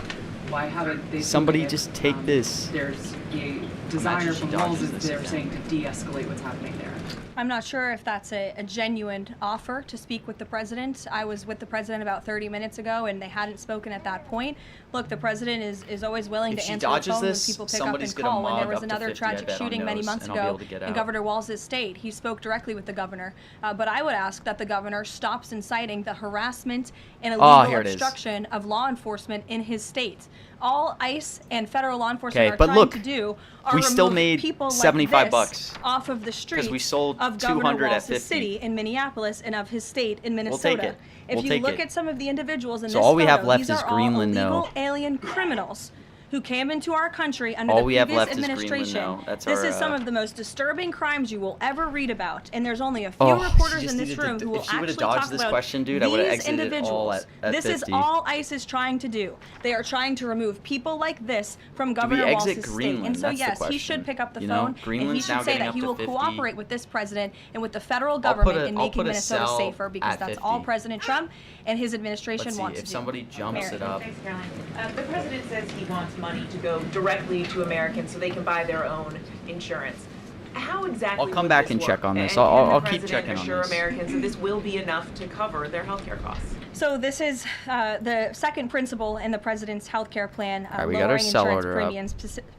I: why haven't they?
A: Somebody
I: spoken?
A: just take this.
I: There's a desire
A: she
I: from
A: dodges
I: Walz,
A: this
I: they're
A: again.
I: saying, to de-escalate what's happening there.
B: I'm not sure if that's a genuine offer to speak with the president. I was with the president about 30 minutes ago, and they hadn't spoken at that point. Look, the president is always willing
A: If
B: to
A: she
B: answer the
A: dodges
B: phone
A: this,
B: when people pick up
A: somebody's
B: and
A: gonna
B: call. When there
A: mug
B: was
A: up to
B: another
A: 50, I
B: tragic
A: bet on
B: shooting many
A: nose,
B: months
A: and I'll be
B: ago
A: able to get
B: in
A: out.
B: Governor Walz's state, he spoke directly with the governor. But I would ask that the governor stops inciting the harassment and illegal
A: here it is.
B: obstruction of law enforcement in his state. All ICE and federal law enforcement
A: Okay,
B: are
A: but
B: trying
A: look,
B: to do are
A: we still
B: remove
A: made
B: people like
A: 75
B: this
A: bucks
B: off of the streets
A: we sold
B: of
A: 200
B: Governor
A: at
B: Walz's
A: 50.
B: city in Minneapolis and of his state in
A: We'll
B: Minnesota.
A: take it.
B: If
A: We'll
B: you
A: take
B: look
A: it.
B: at some of the individuals in
A: So
B: this
A: all we have
B: photo,
A: left
B: these
A: is
B: are all
A: Greenland now.
B: illegal alien criminals who came into our country under
A: All
B: the
A: we have
B: previous
A: left is Greenland
B: administration.
A: now. That's
B: This
A: our,
B: is some of the most disturbing crimes you will ever read about, and there's only a few
A: Oh, she
B: reporters
A: just
B: in this
A: needed to
B: room
A: d-
B: who will
A: if she would've
B: actually
A: dodged
B: talk
A: this
B: about
A: question, dude, I would've
B: these
A: exited it all
B: individuals.
A: at
B: This is
A: 50.
B: all ICE is trying to do. They are trying to remove people like this from Governor
A: exit
B: Walz's state.
A: Greenland?
B: And so
A: That's the
B: yes, he
A: question.
B: should pick up the
A: You know,
B: phone and he
A: Greenland's now
B: should say
A: getting
B: that
A: up
B: he
A: to
B: will
A: 50.
B: cooperate with this president and with the federal
A: put
B: government
A: a-
B: in
A: I'll
B: making
A: put a
B: Minnesota
A: sell
B: safer because
A: at
B: that's
A: 50.
B: all President Trump and his administration
A: Let's see,
B: wants
A: if
B: to
A: somebody
B: do.
A: jumps
B: Mary.
A: it up.
J: Thanks, Caroline. The president says he wants money to go directly to Americans so they can buy their own insurance. How exactly
A: I'll come
J: would
A: back
J: this
A: and
J: work?
A: check on this.
J: And
A: I'll
J: can the
A: keep
J: president
A: checking on
J: assure
A: this.
J: Americans that this will be enough to cover their healthcare costs?
B: So this is the second principle in the president's health care plan,
A: Alright, we got our
B: lowering
A: sell
B: insurance
A: order up.
B: premiums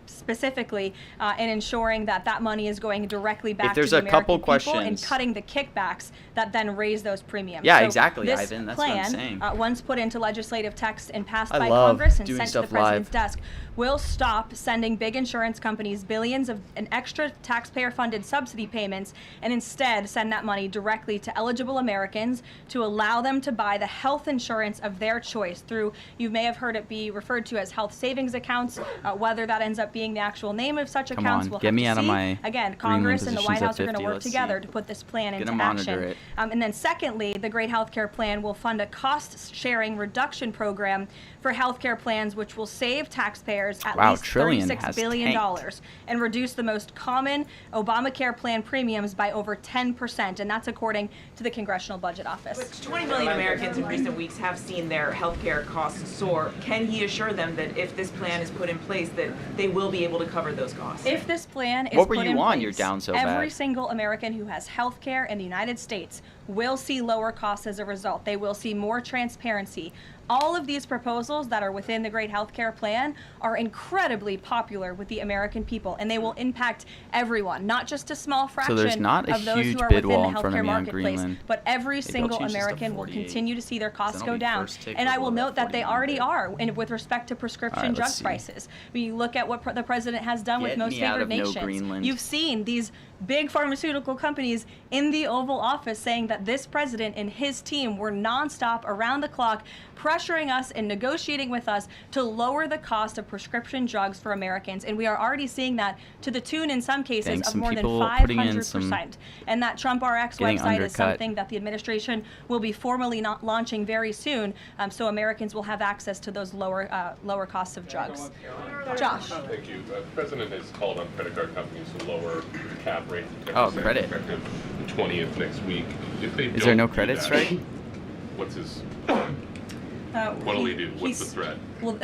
B: specifically and ensuring that that money is going directly back
A: there's
B: to the
A: a couple
B: American people and
A: questions-
B: cutting the kickbacks that then raise those premiums.
A: Yeah,
B: So
A: exactly,
B: this
A: Ivan, that's what I'm
B: plan,
A: saying.
B: Once put into legislative text and passed
A: I
B: by
A: love
B: Congress and
A: doing
B: sent to the
A: stuff
B: president's
A: live.
B: desk, will stop sending big insurance companies billions of an extra taxpayer-funded subsidy payments and instead send that money directly to eligible Americans to allow them to buy the health insurance of their choice through, you may have heard it be referred to as health savings accounts. Whether that ends up being the actual name of such
A: Come
B: accounts,
A: on,
B: we'll
A: get
B: have
A: me
B: to
A: out of
B: see.
A: my
B: Again, Congress and the White
A: positions at
B: House are going to
A: 50.
B: work
A: Let's see.
B: together to put this plan into
A: Gonna monitor
B: action.
A: it.
B: And then secondly, the Great Healthcare Plan will fund a cost-sharing reduction program for healthcare plans, which will save taxpayers at
A: Wow,
B: least
A: Trillion
B: $36
A: has
B: billion
A: tanked.
B: and reduce the most common Obamacare plan premiums by over 10%, and that's according to the Congressional Budget Office.
J: But 20 million Americans in recent weeks have seen their healthcare costs soar. Can he assure them that if this plan is put in place, that they will be able to cover those costs?
B: If this plan is
A: What were
B: put
A: you
B: in
A: on?
B: place,
A: You're down so
B: every
A: bad.
B: single American who has health care in the United States will see lower costs as a result. They will see more transparency. All of these proposals that are within the Great Healthcare Plan are incredibly popular with the American people, and they will impact everyone, not just a small fraction
A: there's not a
B: of those
A: huge
B: who are
A: bid
B: within
A: wall
B: the
A: in front of
B: healthcare
A: me on
B: marketplace,
A: Greenland.
B: but every
A: Maybe I'll
B: single
A: change this to
B: American will
A: 48,
B: continue to see their costs
A: then
B: go
A: I'll be
B: down.
A: first take
B: And I
A: over
B: will
A: that
B: note that they
A: 49
B: already
A: bid.
B: are with respect to prescription drug
A: let's see.
B: prices. When you look at what the president has done with
A: Get
B: most
A: me out
B: favored
A: of no
B: nations,
A: Greenland.
B: you've seen these big pharmaceutical companies in the Oval Office saying that this president and his team were nonstop around the clock pressuring us and negotiating with us to lower the cost of prescription drugs for Americans. And we are already seeing that to the tune, in some cases,
A: Dang,
B: of
A: some
B: more than
A: people putting in some
B: 500%. And that Trump RX
A: getting
B: website is
A: undercut.
B: something that the administration will be formally not launching very soon, so Americans will have access to those lower costs of drugs. Josh.
K: Thank you. The president has called on credit card companies to lower the cap rate to 10%,
A: Oh, credit.
K: effective the 20th next week. If they
A: Is there no
K: don't do
A: credit
K: that,
A: strike?
K: What's his?
B: What'll
K: What'll he do? What's the
B: he's-
K: threat?
B: Well,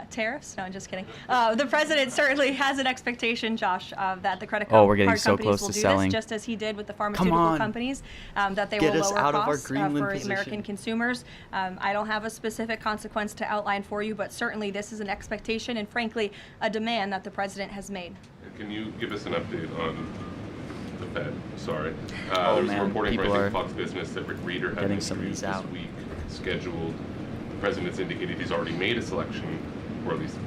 B: tariffs? No, I'm just kidding. The president certainly has an expectation, Josh, that the credit card
A: Oh, we're getting
B: card
A: so
B: companies
A: close
B: will
A: to
B: do
A: selling.
B: this, just as he did with the pharmaceutical
A: on.
B: companies, that they
A: Get
B: will
A: us
B: lower
A: out of our
B: costs
A: Greenland
B: for
A: position.
B: American consumers. I don't have a specific consequence to outline for you, but certainly this is an expectation and, frankly, a demand that the president has made.
K: Can you give us an update on the Fed? Sorry.
A: Oh,
K: There was
A: man,
K: reporting
A: people
K: from
A: are
K: Fox Business that Rick Reeder had
A: getting some of
K: interviews
A: these out.
K: this week scheduled. The president's indicated he's already made a selection, or at least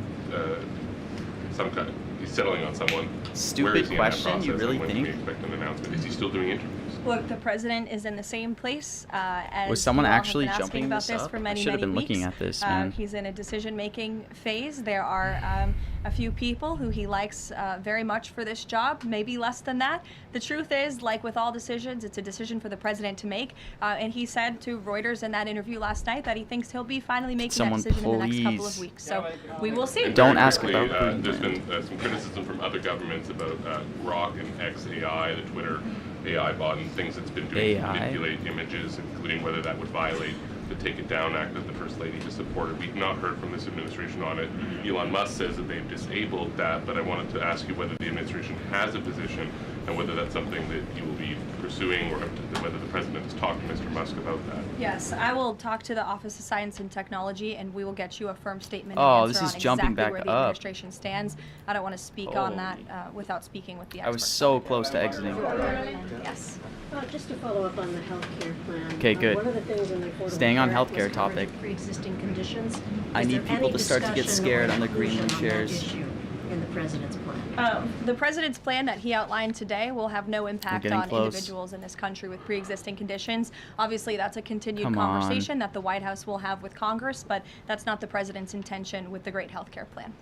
K: some kind. He's settling on someone.
A: Stupid
K: Where is he in that
A: question, you
K: process,
A: really
K: and when
A: think?
K: Can we expect an announcement? Is he still doing interviews?
B: Look, the president is in the same place as
A: Was someone
B: you all have
A: actually
B: been asking
A: jumping
B: about
A: this
B: this
A: up?
B: for
A: I
B: many,
A: should have
B: many
A: been looking
B: weeks.
A: at this, man.
B: He's in a decision-making phase. There are a few people who he likes very much for this job, maybe less than that. The truth is, like with all decisions, it's a decision for the president to make. And he said to Reuters in that interview last night that he thinks he'll be finally making
A: Someone
B: that decision in the next couple of
A: please-
B: weeks. So we will see.
A: Don't
K: Very
A: ask
K: quickly,
A: about
K: there's
A: Greenland.
K: been some criticism from other governments about Grok and XAI, the Twitter AI bot, and things it's been doing to
A: AI?
K: manipulate images, including whether that would violate the Take It Down Act that the First Lady has supported. We've not heard from this administration on it. Elon Musk says that they've disabled that, but I wanted to ask you whether the administration has a position and whether that's something that you will be pursuing, or whether the president has talked to Mr. Musk about that.
B: Yes, I will talk to the Office of Science and Technology, and we will get you a firm statement.
A: Oh,
B: and
A: this
B: answer
A: is
B: on
A: jumping
B: exactly
A: back
B: where the
A: up.
B: administration stands. I don't want to speak on that without speaking with the
A: I was
B: experts.
A: so close to exiting.
B: Yes.
L: Just to follow up on the healthcare plan.
A: Okay, good.
L: One of the things in the Affordable
A: Staying on
L: Care Act
A: healthcare
L: was coverage
A: topic.
L: of pre-existing conditions.
A: I
L: Is
A: need
L: there
A: people
L: any
A: to start to get
L: discussion
A: scared
L: or
A: on the
L: inclusion
A: Greenland
L: on that
A: shares.
L: issue in the president's plan?
B: The president's plan that he outlined today will have no impact
A: getting
B: on
A: close.
B: individuals in this country with pre-existing conditions. Obviously, that's a continued
A: Come on.
B: conversation that the White House will have with Congress, but that's not the president's intention with the great health care plan.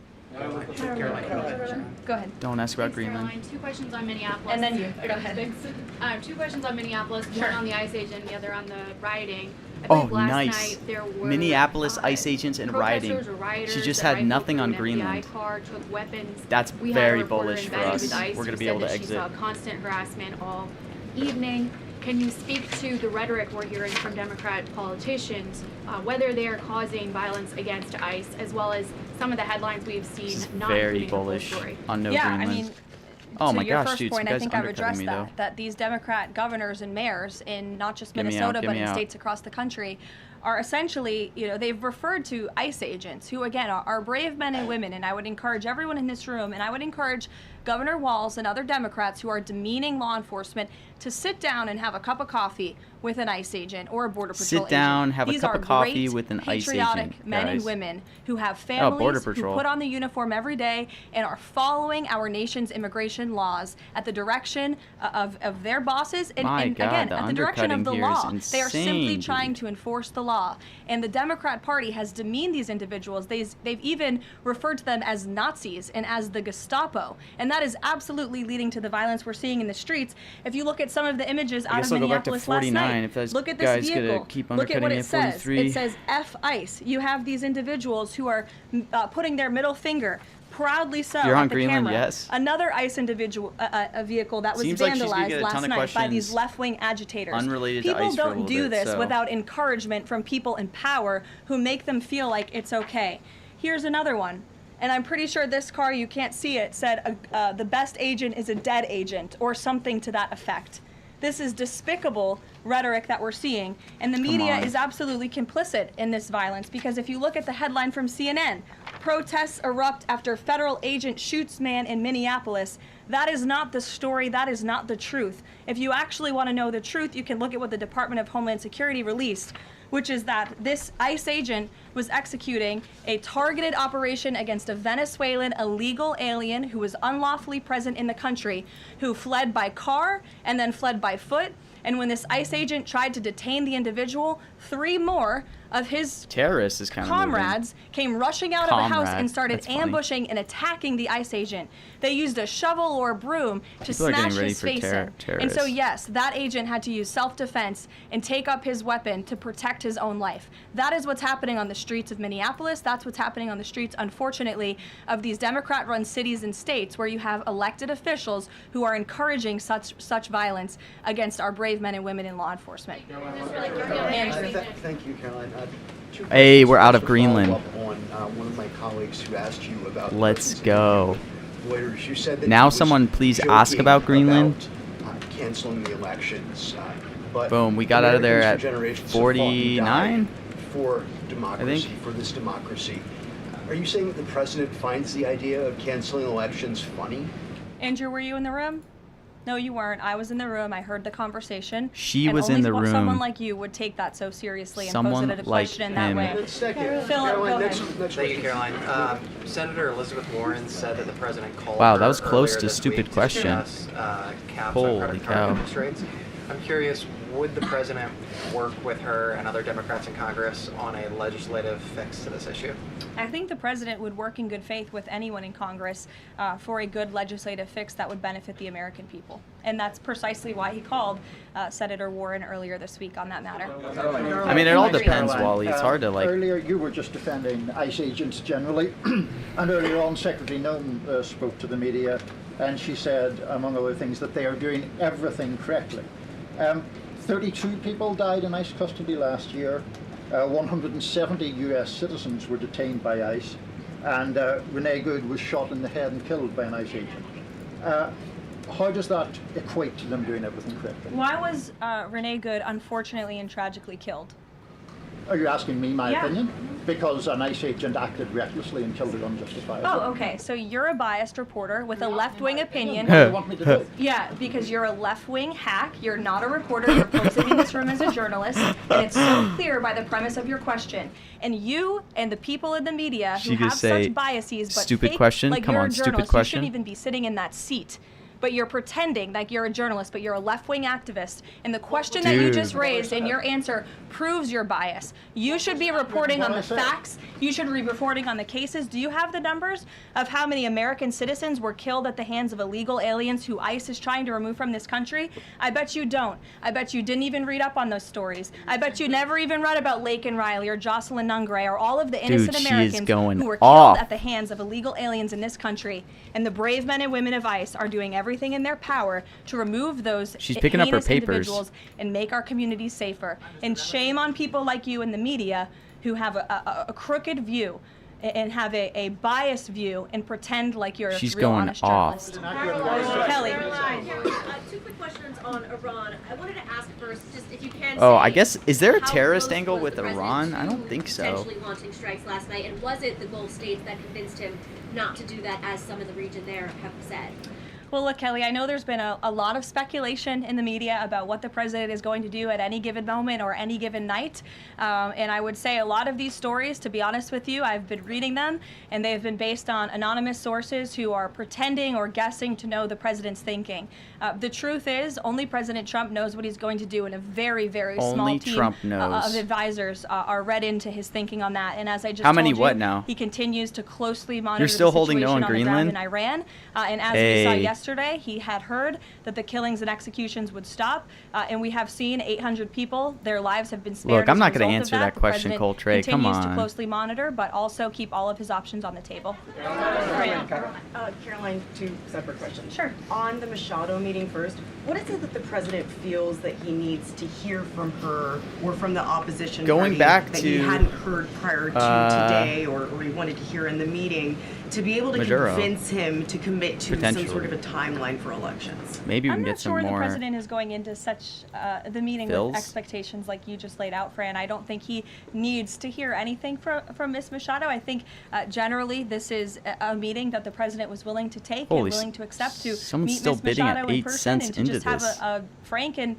B: Go ahead.
A: Don't ask about
M: Thanks,
A: Greenland.
M: Caroline. Two questions on Minneapolis.
B: And then you. Go ahead.
M: Two questions on Minneapolis.
B: Sure.
M: One on the ICE agent, the other on the rioting. I
A: Oh,
M: believe last
A: nice.
M: night there were
A: Minneapolis ICE agents and rioting.
M: protesters or rioters
A: She just
M: that
A: had
M: rifled
A: nothing
M: through
A: on
M: an FBI
A: Greenland.
M: car, took weapons.
A: That's
M: We had a
A: very
M: reporter
A: bullish for
M: embedded
A: us.
M: with ICE
A: We're
M: who
A: gonna be
M: said
A: able to
M: that
A: exit.
M: She saw constant harassment all evening. Can you speak to the rhetoric we're hearing from Democrat politicians, whether they are causing violence against ICE, as well as some of the headlines we've seen
A: This is
M: not
A: very
M: including the full
A: bullish
M: story?
A: on no
B: Yeah,
A: Greenland.
B: I mean,
A: Oh
B: to
A: my
B: your
A: gosh,
B: first
A: dude,
B: point,
A: you
B: I
A: guys
B: think I've
A: undercutting
B: addressed
A: me
B: that,
A: though.
B: that these Democrat governors and mayors in not just
A: Get me out,
B: Minnesota,
A: get
B: but
A: me
B: in
A: out.
B: states across the country are essentially, they've referred to ICE agents who, again, are brave men and women. And I would encourage everyone in this room, and I would encourage Governor Walz and other Democrats who are demeaning law enforcement to sit down and have a cup of coffee with an ICE agent or a Border Patrol agent.
A: Sit down, have a
B: These
A: cup
B: are
A: of coffee
B: great,
A: with an ICE
B: patriotic
A: agent,
B: men and
A: guys.
B: women who have
A: Oh,
B: families,
A: Border
B: who
A: Patrol.
B: put on the uniform every day and are following our nation's immigration laws at the direction of their bosses and,
A: My
B: and
A: God,
B: again,
A: the
B: at the direction of the
A: undercutting
B: law.
A: here is
B: They are simply
A: insane,
B: trying
A: dude.
B: to enforce the law. And the Democrat Party has demeaned these individuals. They've even referred to them as Nazis and as the Gestapo. And that is absolutely leading to the violence we're seeing in the streets. If you look at some of the images
A: I
B: out
A: guess
B: of
A: I'll go back to
B: Minneapolis last
A: 49
B: night,
A: if those
B: look at this
A: guys gonna
B: vehicle.
A: keep
B: Look at what
A: undercutting
B: it
A: at
B: says.
A: 43.
B: It says F ICE. You have these individuals who are putting their middle finger, proudly so,
A: You're
B: at
A: on
B: the
A: Greenland,
B: camera.
A: yes.
B: Another ICE individual, a vehicle that was
A: Seems like she's gonna
B: vandalized
A: get a ton
B: last
A: of
B: night by these
A: questions
B: left-wing agitators.
A: unrelated to
B: People
A: ICE for a
B: don't
A: little
B: do
A: bit,
B: this
A: so-
B: without encouragement from people in power who make them feel like it's okay. Here's another one. And I'm pretty sure this car, you can't see it, said the best agent is a dead agent or something to that effect. This is despicable rhetoric that we're seeing, and the media
A: on.
B: is absolutely complicit in this violence because if you look at the headline from CNN, protests erupt after federal agent shoots man in Minneapolis. That is not the story, that is not the truth. If you actually want to know the truth, you can look at what the Department of Homeland Security released, which is that this ICE agent was executing a targeted operation against a Venezuelan illegal alien who was unlawfully present in the country, who fled by car and then fled by foot. And when this ICE agent tried to detain the individual, 3 more of his
A: Terrorist is kind of
B: comrades came rushing out of the house and
A: Comrade.
B: started
A: That's funny.
B: ambushing and attacking the ICE agent. They used a shovel or a broom to
A: People are getting
B: smash
A: ready
B: his
A: for
B: face in. And so,
A: terrorists.
B: yes, that agent had to use self-defense and take up his weapon to protect his own life. That is what's happening on the streets of Minneapolis. That's what's happening on the streets, unfortunately, of these Democrat-run cities and states where you have elected officials who are encouraging such violence against our brave men and women in law enforcement.
N: Thank you, Caroline. Two
A: Hey,
N: questions.
A: we're out of
N: First, to follow
A: Greenland.
N: up on one of my colleagues who asked you about
A: Let's
N: the
A: go.
N: Reuters. You said that
A: Now
N: he was
A: someone please ask
N: joking
A: about Greenland.
N: canceling the elections. But
A: Boom, we got out of there
N: Americans
A: at
N: for generations have fought and
A: 49?
N: died for democracy,
A: think.
N: for this democracy. Are you saying that the president finds the idea of canceling elections funny?
B: Andrew, were you in the room? No, you weren't. I was in the room. I heard the conversation.
A: She was in the room.
B: Someone like you would take that so seriously and pose it as a question in that way.
N: Philip,
B: go ahead.
O: Thank you, Caroline. Senator Elizabeth Warren said that the president called
A: Wow,
O: her
A: that was close
O: earlier
A: to
O: this
A: stupid
O: week
A: question.
O: to discuss, caps
A: Holy
O: on credit
A: cow.
O: card interest rates. I'm curious, would the president work with her and other Democrats in Congress on a legislative fix to this issue?
B: I think the president would work in good faith with anyone in Congress for a good legislative fix that would benefit the American people. And that's precisely why he called Senator Warren earlier this week on that matter.
A: I mean, it all depends, Wally. It's hard to like.
P: Earlier, you were just defending ICE agents generally, and earlier on, Secretary Noem spoke to the media, and she said, among other things, that they are doing everything correctly. 32 people died in ICE custody last year. 170 U.S. citizens were detained by ICE, and Renee Good was shot in the head and killed by an ICE agent. How does that equate to them doing everything correctly?
B: Why was Renee Good unfortunately and tragically killed?
P: Are you asking me my
B: Yeah.
P: opinion? Because an ICE agent acted recklessly and killed her unjustifiably.
B: Oh, okay. So you're a biased reporter with a left-wing opinion.
P: What do you want me to do?
B: Yeah, because you're a left-wing hack. You're not a reporter. You're posing in this room as a journalist, and it's so clear by the premise of your question. And you and the people in the media
A: She
B: who
A: could
B: have
A: say,
B: such biases, but
A: "Stupid
B: fake,
A: question?
B: like
A: Come
B: you're
A: on,
B: a
A: stupid
B: journalist,
A: question."
B: You shouldn't even be sitting in that seat. But you're pretending like you're a journalist, but you're a left-wing activist. And the question that you
A: Dude.
B: just raised in your answer proves your bias. You should be reporting on the facts. You should be reporting on the cases. Do you have the numbers of how many American citizens were killed at the hands of illegal aliens who ICE is trying to remove from this country? I bet you don't. I bet you didn't even read up on those stories. I bet you never even read about Laken Riley or Jocelyn Nungray or all of the innocent
A: Dude, she is
B: Americans
A: going
B: who were
A: off.
B: killed at the hands of illegal aliens in this country. And the brave men and women of ICE are doing everything in their power to remove those
A: She's picking up her
B: heinous
A: papers.
B: individuals and make our communities safer. And shame on people like you in the media who have a crooked view and have a biased view and pretend like you're
A: She's
B: a real
A: going
B: honest
A: off.
B: journalist. Kelly.
Q: Two quick questions on Iran. I wanted to ask first, just if you can
A: Oh,
Q: say
A: I guess, is there a
Q: how
A: terrorist
Q: close
A: angle
Q: was
A: with
Q: the
A: Iran?
Q: president
A: I don't
Q: to
A: think so.
Q: Potentially launching strikes last night, and was it the Gulf states that convinced him not to do that, as some of the region there have said?
B: Well, look, Kelly, I know there's been a lot of speculation in the media about what the president is going to do at any given moment or any given night. And I would say a lot of these stories, to be honest with you, I've been reading them, and they've been based on anonymous sources who are pretending or guessing to know the president's thinking. The truth is, only President Trump knows what he's going to do, and a very, very small
A: Only
B: team
A: Trump knows.
B: of advisors are read into his thinking on that. And as I just
A: How many
B: told you,
A: what now?
B: he continues to closely monitor
A: You're still
B: the
A: holding no
B: situation
A: on
B: on the ground
A: Greenland?
B: in Iran. And as we saw
A: Hey.
B: yesterday, he had heard that the killings and executions would stop, and we have seen 800 people, their lives have been spared.
A: Look, I'm
B: as a
A: not gonna
B: result of
A: answer that
B: The
A: question,
B: president
A: Coltrane. Come
B: continues to
A: on.
B: closely monitor, but also keep all of his options on the table.
R: Caroline, two separate questions.
B: Sure.
R: On the Machado meeting first, what is it that the president feels that he needs to hear from her or from the opposition
A: Going
R: party
A: back
R: that he
A: to,
R: hadn't heard prior to today or he wanted to hear in the meeting to be able to
A: Maduro.
R: convince him to commit to some
A: Potentially.
R: sort of a timeline for elections?
A: Maybe we
B: I'm
A: can
B: not
A: get some
B: sure the
A: more.
B: president is going into such the meeting
A: Bills?
B: with expectations like you just laid out, Fran. I don't think he needs to hear anything from Ms. Machado. I think generally this is a meeting that the president was willing to take
A: Holy
B: and willing to accept to
A: someone's
B: meet
A: still
B: Ms.
A: bidding at
B: Machado in
A: 8
B: person
A: cents
B: and to
A: into
B: just have
A: this.
B: a frank and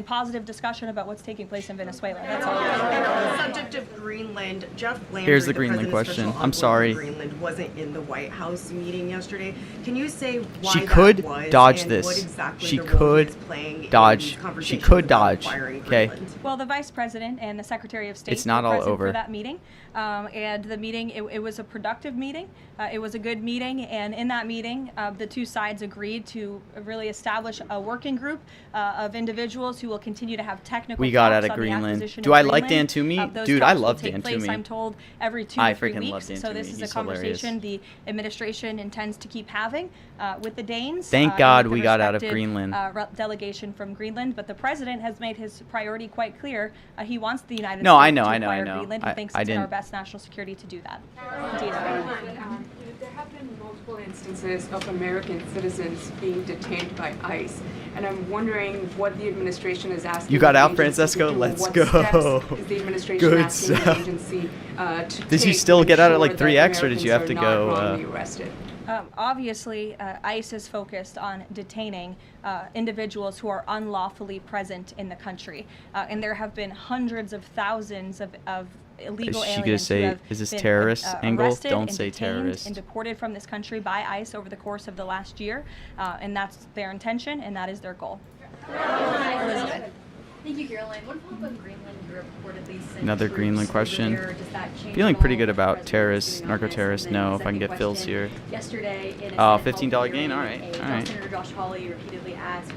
B: positive discussion about what's taking place in Venezuela. That's all.
R: And on the subject of Greenland, Jeff Lambert,
A: Here's the Greenland
R: president's
A: question.
R: special
A: I'm
R: envoy
A: sorry.
R: for Greenland, wasn't in the White House meeting yesterday. Can you say why
A: She
R: that
A: could
R: was
A: dodge
R: and
A: this.
R: what exactly
A: She
R: the role
A: could
R: he's playing in
A: dodge.
R: these
A: She
R: conversations
A: could
R: about
A: dodge.
R: acquiring
A: Okay.
R: Greenland?
B: Well, the vice president and the secretary of state
A: It's not
B: were
A: all
B: present
A: over.
B: for that meeting, and the meeting it was a productive meeting. It was a good meeting, and in that meeting, the two sides agreed to really establish a working group of individuals who will continue to have technical.
A: We got
B: talks
A: out of
B: on the
A: Greenland.
B: acquisition
A: Do
B: of
A: I like
B: Greenland.
A: Dan Toomey?
B: Those
A: Dude, I
B: talks will
A: love
B: take
A: Dan
B: place,
A: Toomey.
B: I'm told every 2
A: I
B: to 3
A: freaking love
B: weeks.
A: Dan
B: So this
A: Toomey.
B: is
A: He's
B: a conversation the administration intends to keep having with the Danes.
A: Thank
B: and
A: God
B: with the
A: we got out of
B: respected,
A: Greenland.
B: Delegation from Greenland, but the president has made his priority quite clear. He wants the United
A: No,
B: States
A: I know,
B: to
A: I know, I
B: acquire
A: know.
B: Greenland. He thinks
A: I
B: it's in our
A: didn't-
B: best national security to do that.
I: There have been multiple instances of American citizens being detained by ICE, and I'm wondering what the administration is asking.
A: You got
I: the
A: out,
I: agency
A: Francesco?
I: to do.
A: Let's
I: What
A: go.
I: steps is the administration
A: Good
I: asking the
A: stuff.
I: agency to
A: Did you
I: take
A: still
I: to
A: get out at
I: ensure
A: like
I: that
A: 3x, or did you have
I: Americans
A: to
I: are
A: go?
I: not wrongly arrested?
B: Obviously, ICE is focused on detaining individuals who are unlawfully present in the country. And there have been hundreds of thousands of illegal
A: Is she gonna
B: aliens
A: say,
B: who have
A: is this
B: been
A: terrorist angle?
B: arrested
A: Don't
B: and
A: say
B: detained
A: terrorist.
B: and deported from this country by ICE over the course of the last year. And that's their intention, and that is their goal. Elizabeth.
S: Thank you, Caroline. One follow-up on Greenland. You're reportedly sent
A: Another
S: troops
A: Greenland
S: over
A: question.
S: there. Does that change
A: Feeling
S: at
A: pretty
S: all
A: good
S: what the
A: about
S: president's
A: terrorists,
S: doing on this?
A: narco-terrorists.
S: And then
A: No,
S: the
A: if I can
S: second
A: get Phil's
S: question,
A: here.
S: Yesterday in a
A: Oh,
S: Senate
A: $15
S: Health
A: gain? All
S: hearing,
A: right, all right.
S: Senator Josh Hawley repeatedly asked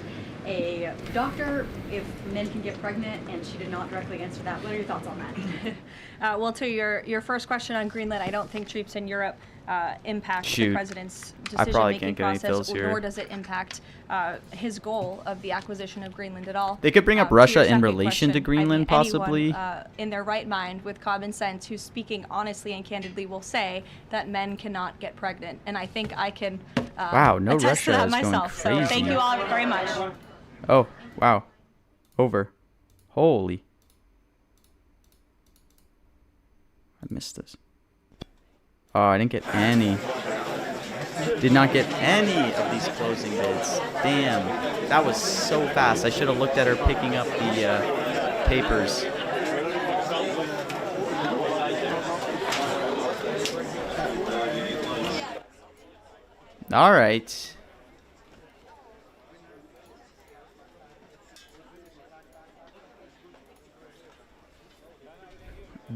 S: a doctor if men can get pregnant, and she did not directly answer that. What are your thoughts on that?
B: Well, to your first question on Greenland, I don't think troops in Europe impact the
A: Shoot.
B: president's
A: I probably
B: decision-making
A: can't get any
B: process,
A: fills here.
B: nor does it impact his goal of the acquisition of Greenland at all.
A: They could bring up
B: To
A: Russia
B: your
A: in
B: second
A: relation to
B: question,
A: Greenland,
B: I mean,
A: possibly.
B: anyone, in their right mind, with common sense, who's speaking honestly and candidly, will say that men cannot get pregnant, and I think I can
A: Wow, no
B: attest
A: Russia
B: to that
A: is going
B: myself. So
A: crazy.
B: thank you all very much.
A: Oh, wow. Over. Holy. I missed this. Oh, I didn't get any. Did not get any of these closing bids. Damn. That was so fast. I should have looked at her picking up the papers. All right.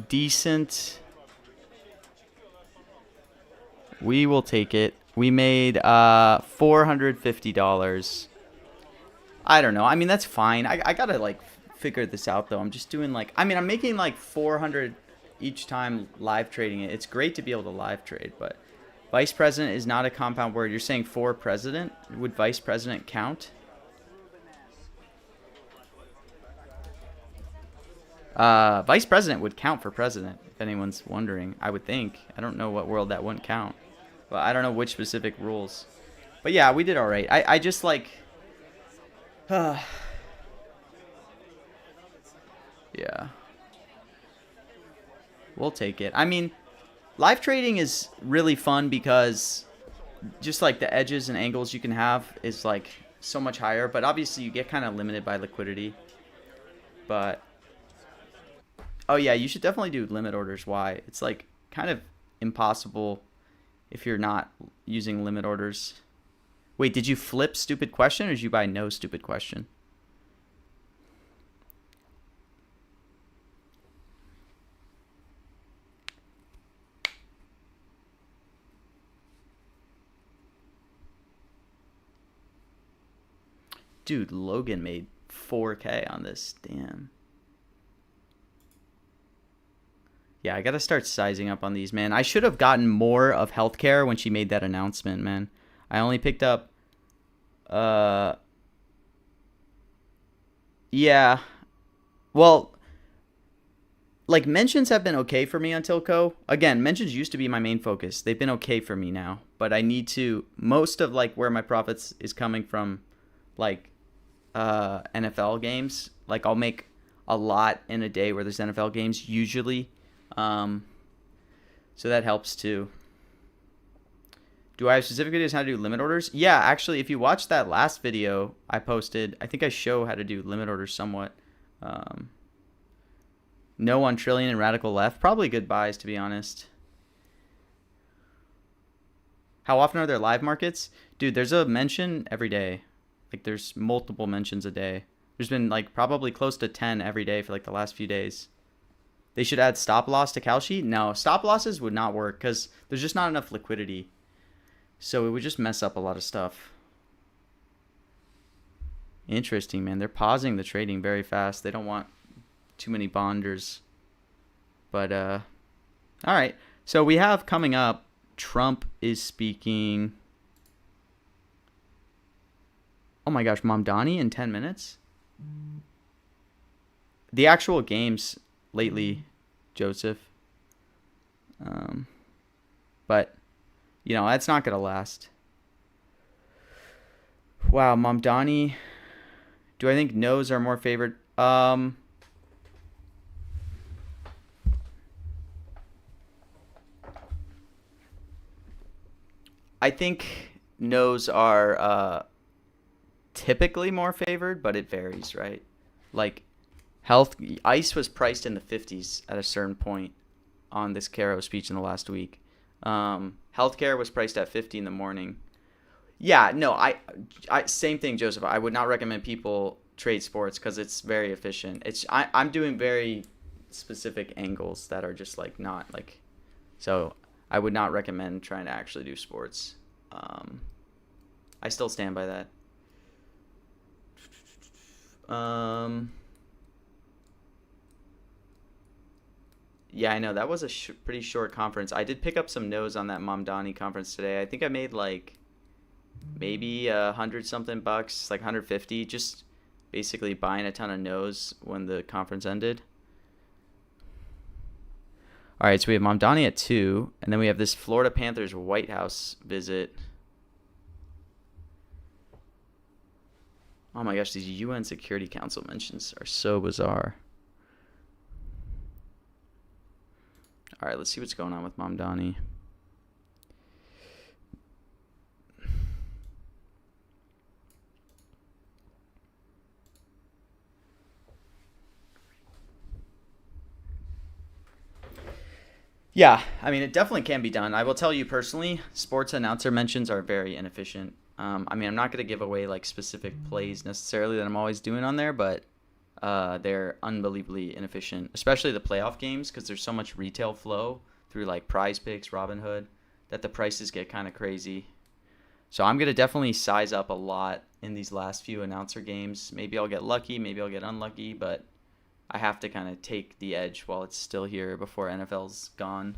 A: Decent. We will take it. We made $450. I don't know. I mean, that's fine. I gotta like figure this out though. I'm just doing like, I mean, I'm making like 400 each time live trading it. It's great to be able to live trade, but vice president is not a compound word. You're saying for president? Would vice president count? Vice president would count for president, if anyone's wondering. I would think. I don't know what world that wouldn't count. But I don't know which specific rules. But yeah, we did alright. I just like... yeah. We'll take it. I mean, live trading is really fun because just like the edges and angles you can have is like so much higher. But obviously you get kind of limited by liquidity. But... oh yeah, you should definitely do limit orders. Why? It's like kind of impossible if you're not using limit orders. Wait, did you flip stupid question or did you buy no stupid question? Dude, Logan made 4K on this. Damn. Yeah, I gotta start sizing up on these, man. I should have gotten more of healthcare when she made that announcement, man. I only picked up... yeah. Well, like, mentions have been okay for me on Tilco. Again, mentions used to be my main focus. They've been okay for me now. But I need to... most of, like, where my profits is coming from, like, NFL games. Like, I'll make a lot in a day where there's NFL games, usually. So that helps too. Do I have specific videos how to do limit orders? Yeah, actually, if you watch that last video I posted, I think I show how to do limit orders somewhat. No on Trillion and Radical Left. Probably good buys, to be honest. How often are there live markets? Dude, there's a mention every day. Like, there's multiple mentions a day. There's been, like, probably close to 10 every day for, like, the last few days. They should add stop loss to Kalshi? No, stop losses would not work because there's just not enough liquidity. So it would just mess up a lot of stuff. Interesting, man. They're pausing the trading very fast. They don't want too many bonders. But, alright. So we have coming up, Trump is speaking. Oh my gosh, Mamdani in 10 minutes? The actual games... lately, Joseph. But, you know, that's not going to last. Wow, Mamdani. Do I think no's are more favored? I think no's are typically more favored, but it varies, right? Like ICE was priced in the 50s at a certain point on this Caro speech in the last week. Healthcare was priced at 50 in the morning. Yeah, no, I same thing, Joseph. I would not recommend people trade sports because it's very efficient. I'm doing very specific angles that are just like not like, so I would not recommend trying to actually do sports. I still stand by that. Yeah, I know that was a pretty short conference. I did pick up some no's on that Mamdani conference today. I think I made like maybe $100 something bucks, like 150, just basically buying a ton of no's when the conference ended. All right, so we have Mamdani at 2, and then we have this Florida Panthers White House visit. Oh my gosh, these UN Security Council mentions are so bizarre. All right, let's see what's going on with Mamdani. Yeah, I mean, it definitely can be done. I will tell you personally, sports announcer mentions are very inefficient. I mean, I'm not going to give away like specific plays necessarily that I'm always doing on there, but they're unbelievably inefficient, especially the playoff games, because there's so much retail flow through like Prize Picks, Robinhood, that the prices get kind of crazy. So I'm going to definitely size up a lot in these last few announcer games. Maybe I'll get lucky, maybe I'll get unlucky, but I have to kind of take the edge while it's still here before NFL's gone.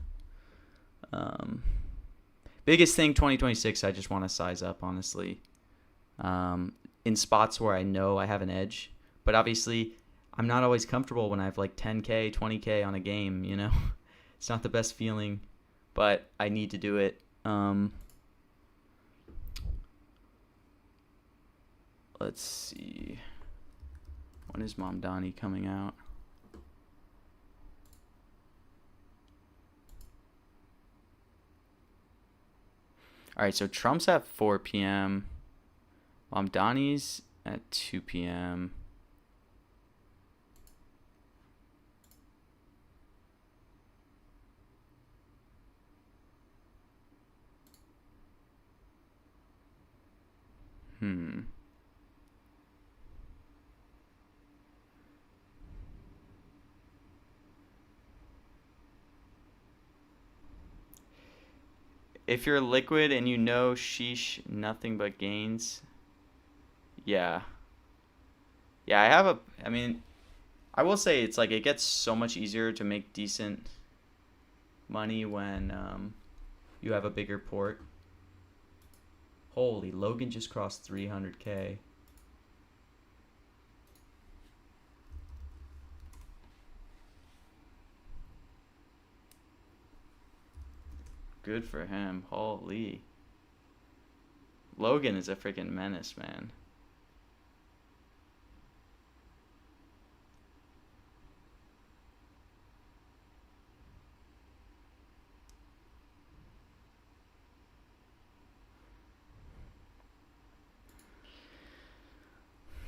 A: Biggest thing 2026, I just want to size up, honestly. In spots where I know I have an edge. But obviously, I'm not always comfortable when I have like 10K, 20K on a game, you know? It's not the best feeling, but I need to do it. Let's see. When is Mamdani coming out? All right, so Trump's at 4 p.m. Mamdani's at 2 p.m. If you're liquid and you know sheesh, nothing but gains. Yeah. Yeah, I mean, I will say it's like it gets so much easier to make decent money when you have a bigger port. Holy, Logan just crossed 300K. Good for him. Holy. Logan is a freaking menace, man.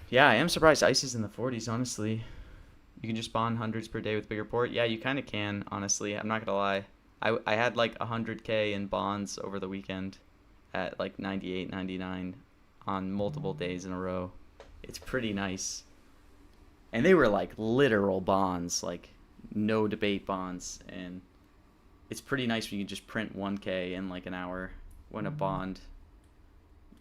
A: Yeah, I am surprised ICE is in the 40s, honestly. You can just bond hundreds per day with bigger port. Yeah, you kind of can, honestly. I'm not going to lie. I had like 100K in bonds over the weekend at like 98, 99 on multiple days in a row. It's pretty nice. And they were like literal bonds, like no debate bonds. And it's pretty nice when you can just print 1K in like an hour when a bond,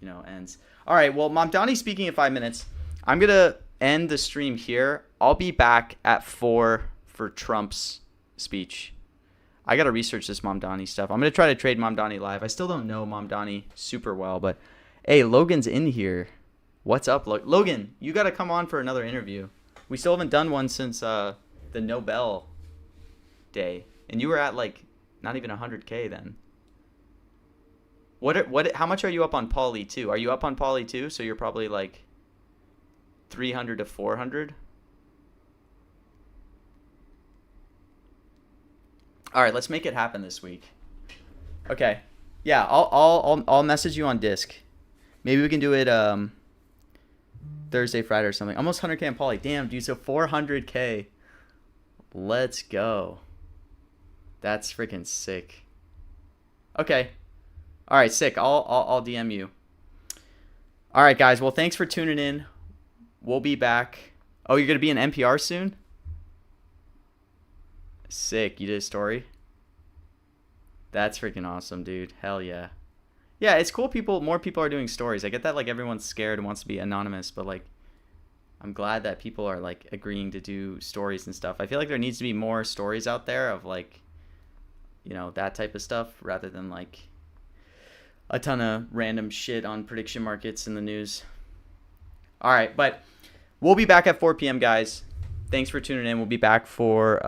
A: you know, ends. All right, well, Mamdani speaking in 5 minutes. I'm going to end the stream here. I'll be back at 4 for Trump's speech. I got to research this Mamdani stuff. I'm going to try to trade Mamdani live. I still don't know Mamdani super well, but hey, Logan's in here. What's up, Logan? You got to come on for another interview. We still haven't done one since the Nobel day. And you were at like not even 100K then. How much are you up on Pauly 2? Are you up on Pauly 2? So you're probably like 300 to 400? All right, let's make it happen this week. Okay, Yeah, I'll message you on Disc. Maybe we can do it Thursday, Friday or something. Almost 100K on Poly. Damn, dude. So 400K. Let's go. That's freaking sick. Okay. All right, sick. I'll DM you. All right, guys. Well, thanks for tuning in. We'll be back. Oh, you're gonna be in NPR soon? Sick. You did a story? That's freaking awesome, dude. Hell yeah. Yeah, it's cool more people are doing stories. I get that like everyone's scared and wants to be anonymous, but like I'm glad that people are like agreeing to do stories and stuff. I feel like there needs to be more stories out there of like, you know, that type of stuff rather than like a ton of random shit on prediction markets in the news. All right, but we'll be back at 4 p.m. guys. Thanks for tuning in. We'll be back for